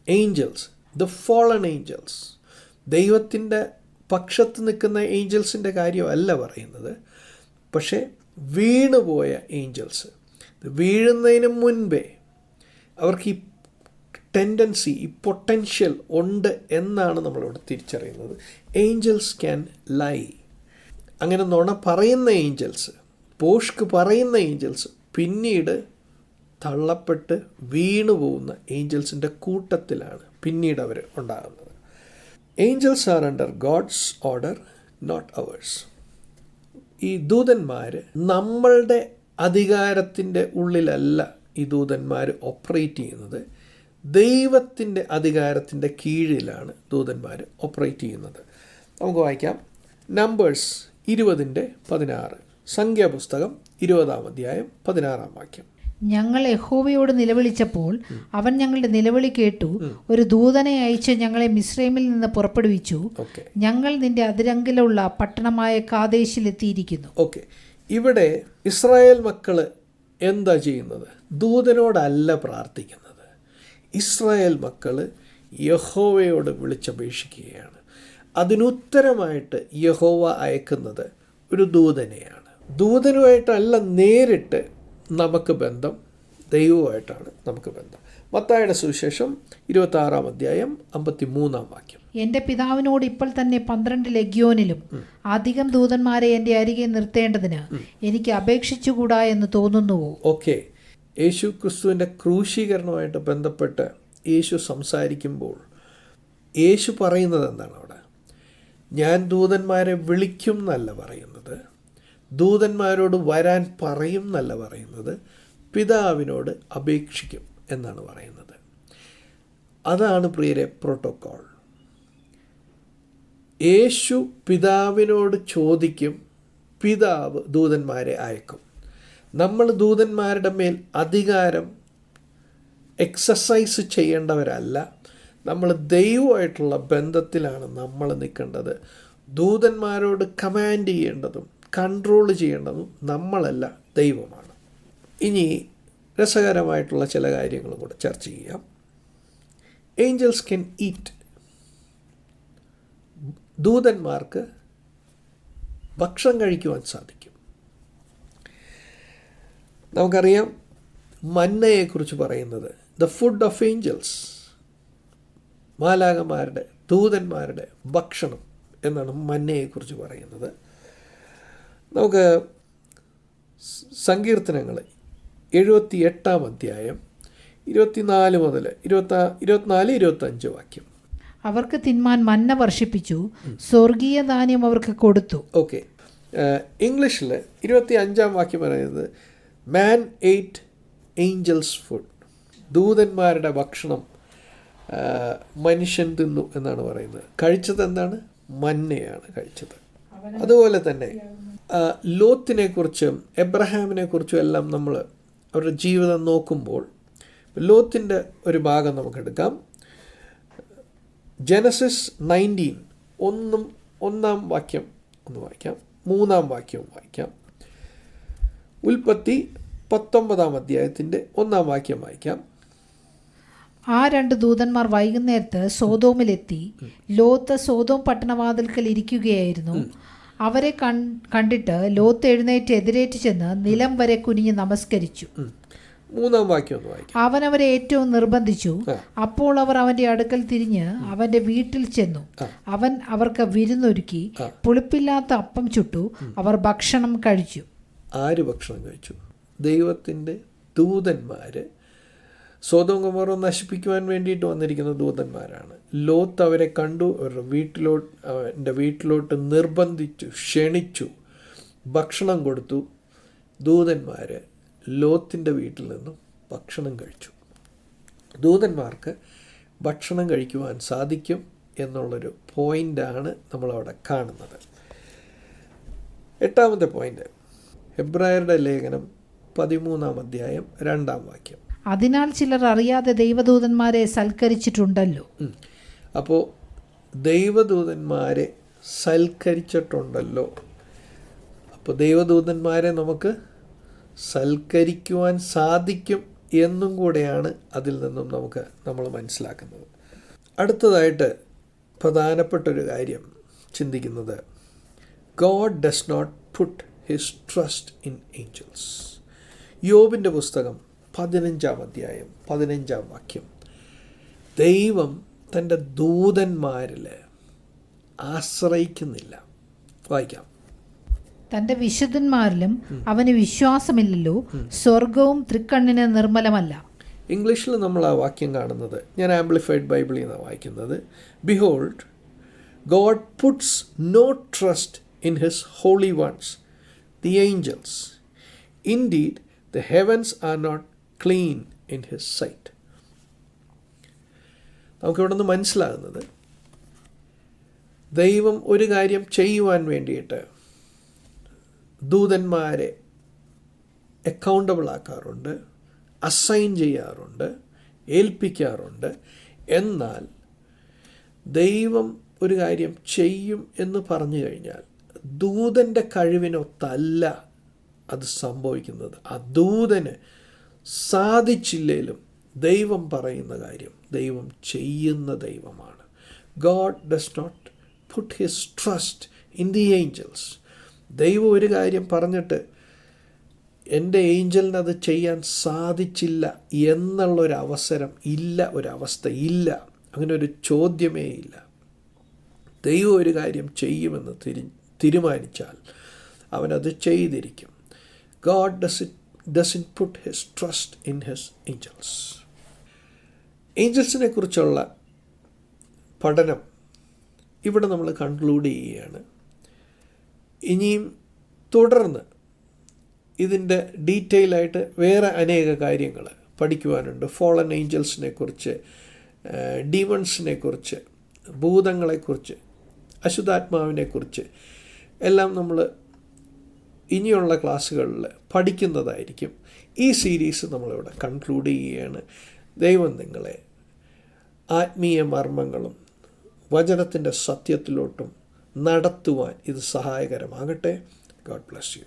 ഏഞ്ചൽസ്, ദ ഫോളൺ ഏഞ്ചൽസ്, ദൈവത്തിൻ്റെ പക്ഷത്ത് നിൽക്കുന്ന ഏഞ്ചൽസിൻ്റെ കാര്യമല്ല പറയുന്നത്. പക്ഷേ വീണുപോയ ഏഞ്ചൽസ്, വീഴുന്നതിന് മുൻപേ അവർക്ക് ഈ ടെൻഡൻസി, ഈ പൊട്ടൻഷ്യൽ ഉണ്ട് എന്നാണ് നമ്മളിവിടെ തിരിച്ചറിയുന്നത്. ഏഞ്ചൽസ് ക്യാൻ ലൈ. അങ്ങനെ നുണ പറയുന്ന ഏഞ്ചൽസ്, പോഷ്ക്ക് പറയുന്ന ഏഞ്ചൽസ് പിന്നീട് തള്ളപ്പെട്ട് വീണു പോകുന്ന ഏഞ്ചൽസിൻ്റെ കൂട്ടത്തിലാണ് പിന്നീട് അവർ ഉണ്ടാകുന്നത്. Angels are under God's order, not ours. ഈ ദൂതന്മാർ നമ്മളുടെ അധികാരത്തിൻ്റെ ഉള്ളിലല്ല ഈ ദൂതന്മാർ ഓപ്പറേറ്റ് ചെയ്യുന്നത്. ദൈവത്തിൻ്റെ അധികാരത്തിൻ്റെ കീഴിലാണ് ദൂതന്മാർ ഓപ്പറേറ്റ് ചെയ്യുന്നത്. നമുക്ക് വായിക്കാം. നമ്പേഴ്സ് 20:16, സംഖ്യാപുസ്തകം 20-ാം അധ്യായം 16-ാം വാക്യം. ഞങ്ങൾ യഹോവയോട് നിലവിളിച്ചപ്പോൾ അവൻ ഞങ്ങളുടെ നിലവിളി കേട്ടു. ഒരു ദൂതനെ അയച്ച് ഞങ്ങളെ മിസ്രൈമിൽ നിന്ന് പുറപ്പെടുവിച്ചു. ഞങ്ങൾ നിന്റെ അതിരങ്കിലുള്ള പട്ടണമായ കാദേശിലെത്തിയിരിക്കുന്നു. ഓക്കെ, ഇവിടെ ഇസ്രായേൽ മക്കള് എന്താ ചെയ്യുന്നത്? ദൂതനോടല്ല പ്രാർത്ഥിക്കുന്നത്. ഇസ്രായേൽ മക്കള് യഹോവയോട് വിളിച്ചപേക്ഷിക്കുകയാണ്. അതിനുത്തരമായിട്ട് യഹോവ അയക്കുന്നത് ഒരു ദൂതനെയാണ്. ദൂതനുമായിട്ടല്ല നേരിട്ട് നമുക്ക് ബന്ധം, ദൈവവുമായിട്ടാണ് നമുക്ക് ബന്ധം. മത്തായിയുടെ സുവിശേഷം 26-ാം അധ്യായം 53-ാം വാക്യം. എൻ്റെ പിതാവിനോട് ഇപ്പോൾ തന്നെ 12 ലെഗ്യോനിലും അധികം ദൂതന്മാരെ എൻ്റെ അരികെ നിർത്തേണ്ടതിന് എനിക്ക് അപേക്ഷിച്ചുകൂടാ എന്ന് തോന്നുന്നുവോ? ഓക്കെ, യേശു ക്രിസ്തുവിൻ്റെ ക്രൂശീകരണവുമായിട്ട് ബന്ധപ്പെട്ട് യേശു സംസാരിക്കുമ്പോൾ യേശു പറയുന്നത് എന്താണ്? അവിടെ ഞാൻ ദൂതന്മാരെ വിളിക്കും എന്നല്ല പറയുന്നത്, ദൂതന്മാരോട് വരാൻ പറയും എന്നല്ല പറയുന്നത്, പിതാവിനോട് അപേക്ഷിക്കും എന്നാണ് പറയുന്നത്. അതാണ് പ്രിയരെ പ്രോട്ടോക്കോൾ. യേശു പിതാവിനോട് ചോദിക്കും, പിതാവ് ദൂതന്മാരെ അയക്കും. നമ്മൾ ദൂതന്മാരുടെ മേൽ അധികാരം എക്സസൈസ് ചെയ്യേണ്ടവരല്ല. നമ്മൾ ദൈവമായിട്ടുള്ള ബന്ധത്തിലാണ് നമ്മൾ നിൽക്കേണ്ടത്. ദൂതന്മാരോട് കമാൻഡ് ചെയ്യേണ്ടതും കൺട്രോൾ ചെയ്യേണ്ടതും നമ്മളല്ല, ദൈവമാണ്. ഇനി രസകരമായിട്ടുള്ള ചില കാര്യങ്ങളും കൂടെ ചർച്ച ചെയ്യാം. Angeles can eat. ദൂതന്മാർക്ക് ഭക്ഷണം കഴിക്കുവാൻ സാധിക്കും. നമുക്കറിയാം മന്നയെക്കുറിച്ച് പറയുന്നത് ദ ഫുഡ് ഓഫ് ഏഞ്ചൽസ്, മാലാഖമാരുടെ ദൂതന്മാരുടെ ഭക്ഷണം എന്നാണ് മന്നയെക്കുറിച്ച് പറയുന്നത്. നമുക്ക് സങ്കീർത്തനങ്ങൾ 78-ാം അധ്യായം 24 മുതൽ 24-25 വാക്യം. അവർക്ക് തിന്മാൻ മന്ന വർഷിപ്പിച്ചു, സ്വർഗീയ ധാന്യം അവർക്ക് കൊടുത്തു. ഓക്കെ, ഇംഗ്ലീഷിൽ 25-ാം വാക്യം പറയുന്നത് മാൻ എയ്റ്റ് ഏഞ്ചൽസ് ഫുഡ്. ദൂതന്മാരുടെ ഭക്ഷണം മനുഷ്യൻ തിന്നു എന്നാണ് പറയുന്നത്. കഴിച്ചത് എന്താണ്? മന്നയാണ് കഴിച്ചത്. അതുപോലെ തന്നെ ലോത്തിനെ കുറിച്ചും എബ്രഹാമിനെ കുറിച്ചും എല്ലാം നമ്മൾ അവരുടെ ജീവിതം നോക്കുമ്പോൾ ലോത്തിൻ്റെ ഒരു ഭാഗം നമുക്കെടുക്കാം. ജനസിസ് 19 1-ാം വാക്യം ഒന്ന് വായിക്കാം, 3-ാം വാക്യവും വായിക്കാം. ഉൽപ്പത്തി 19-ാം അധ്യായത്തിൻ്റെ 1-ാം വാക്യം വായിക്കാം. ആ 2 ദൂതന്മാർ വൈകുന്നേരത്ത് സോതോമിലെത്തി. ലോത്ത് സോതോം പട്ടണവാതിൽക്കൽ ഇരിക്കുകയായിരുന്നു. അവരെ കണ്ടിട്ട് ലോത്ത് എഴുന്നേറ്റ് എതിരേറ്റ് ചെന്ന് നിലം വരെ കുനിഞ്ഞ് നമസ്കരിച്ചു. 3-ാം വാക്യം ഒന്ന് വായിക്കാം. അവൻ അവരെ ഏറ്റവും നിർബന്ധിച്ചു. അപ്പോൾ അവർ അവന്റെ അടുക്കൽ തിരിഞ്ഞ് അവന്റെ വീട്ടിൽ ചെന്നു. അവൻ അവർക്ക് വിരുന്നൊരുക്കി പുളിപ്പില്ലാത്ത അപ്പം ചുട്ടു. അവർ ഭക്ഷണം കഴിച്ചു. ആര് ഭക്ഷണം കഴിച്ചു? ദൈവത്തിൻ്റെ ദൂതന്മാർ. സോദോം ഗൊമോറ നശിപ്പിക്കുവാൻ വേണ്ടിയിട്ട് വന്നിരിക്കുന്ന ദൂതന്മാരാണ്. ലോത്ത് അവരെ കണ്ടു, അവരുടെ വീട്ടിലോട്ട് നിർബന്ധിച്ചു, ക്ഷണിച്ചു, ഭക്ഷണം കൊടുത്തു. ദൂതന്മാർ ലോത്തിൻ്റെ വീട്ടിൽ നിന്നും ഭക്ഷണം കഴിച്ചു. ദൂതന്മാർക്ക് ഭക്ഷണം കഴിക്കുവാൻ സാധിക്കും എന്നുള്ളൊരു പോയിൻ്റാണ് നമ്മളവിടെ കാണുന്നത്. 8-ാമത്തെ പോയിൻ്റ്, ഹെബ്രായരുടെ ലേഖനം 13-ാം അധ്യായം 2-ാം വാക്യം. അതിനാൽ ചിലർ അറിയാതെ ദൈവദൂതന്മാരെ സൽക്കരിച്ചിട്ടുണ്ടല്ലോ. അപ്പോൾ ദൈവദൂതന്മാരെ സൽക്കരിച്ചിട്ടുണ്ടല്ലോ. അപ്പോൾ ദൈവദൂതന്മാരെ നമുക്ക് സൽക്കരിക്കുവാൻ സാധിക്കും എന്നും കൂടെയാണ് അതിൽ നിന്നും നമ്മൾ മനസ്സിലാക്കുന്നത്. അടുത്തതായിട്ട് പ്രധാനപ്പെട്ടൊരു കാര്യം ചിന്തിക്കുന്നത്, God does not put his trust in angels. യോബിൻ്റെ പുസ്തകം 15-ാം അധ്യായം 15-ാം വാക്യം. ദൈവം തൻ്റെ ദൂതന്മാരിൽ ആശ്രയിക്കുന്നില്ല. വായിക്കാം. തൻ്റെ വിശുദ്ധന്മാരിലും അവന് വിശ്വാസമില്ലല്ലോ, സ്വർഗവും തൃക്കണ്ണിന് നിർമ്മലമല്ല. ഇംഗ്ലീഷിൽ നമ്മൾ ആ വാക്യം കാണുന്നത്, ഞാൻ ആംപ്ലിഫൈഡ് ബൈബിളിൽ നിന്നാണ് വായിക്കുന്നത്. Behold, God puts no trust in his holy ones, the angels. Indeed the heavens are not clean in his sight. നമുക്കിവിടെ നിന്ന് മനസ്സിലാകുന്നത്, ദൈവം ഒരു കാര്യം ചെയ്യുവാൻ വേണ്ടിയിട്ട് ദൂതന്മാരെ അക്കൗണ്ടബിൾ ആക്കാറുണ്ട്, അസൈൻ ചെയ്യാറുണ്ട്, ഏൽപ്പിക്കാറുണ്ട്. എന്നാൽ ദൈവം ഒരു കാര്യം ചെയ്യും എന്ന് പറഞ്ഞു കഴിഞ്ഞാൽ ദൂതൻ്റെ കഴിവിനൊത്തല്ല അത് സംഭവിക്കുന്നത്. ആ ദൂതന് സാധിച്ചില്ലേലും ദൈവം പറയുന്ന കാര്യം ദൈവം ചെയ്യുന്ന ദൈവമാണ്. God does not put his trust in the angels. ദൈവം ഒരു കാര്യം പറഞ്ഞിട്ട് എൻ്റെ ഏഞ്ചലിന് അത് ചെയ്യാൻ സാധിച്ചില്ല എന്നുള്ളൊരവസരം ഇല്ല, ഒരവസ്ഥ ഇല്ല, അങ്ങനെ ഒരു ചോദ്യമേ ഇല്ല. ദൈവം ഒരു കാര്യം ചെയ്യുമെന്ന് തീരുമാനിച്ചാൽ അവനത് ചെയ്തിരിക്കും. God doesn't put his trust in his angels. ഏഞ്ചൽസിനെ കുറിച്ചുള്ള പഠനം ഇവിടെ നമ്മൾ കൺക്ലൂഡ് ചെയ്യുകയാണ്. ഇനിയും തുടർന്ന് ഇതിൻ്റെ ഡീറ്റെയിൽ ആയിട്ട് വേറെ അനേക കാര്യങ്ങൾ പഠിക്കുവാനുണ്ട്. ഫോളൻ ഏഞ്ചൽസിനെ കുറിച്ച്, ഡീമൺസിനെ കുറിച്ച്, ഭൂതങ്ങളെക്കുറിച്ച്, അശുദ്ധാത്മാവിനെക്കുറിച്ച് എല്ലാം നമ്മൾ ഇനിയുള്ള ക്ലാസ്സുകളിൽ പഠിക്കുന്നതായിരിക്കും. ഈ സീരീസ് നമ്മളിവിടെ കൺക്ലൂഡ് ചെയ്യുകയാണ്. ദൈവം നിങ്ങളെ ആത്മീയ മർമ്മങ്ങളും വചനത്തിൻ്റെ സത്യത്തിലോട്ടും നടത്തുവാൻ ഇത് സഹായകരമാകട്ടെ. God bless you.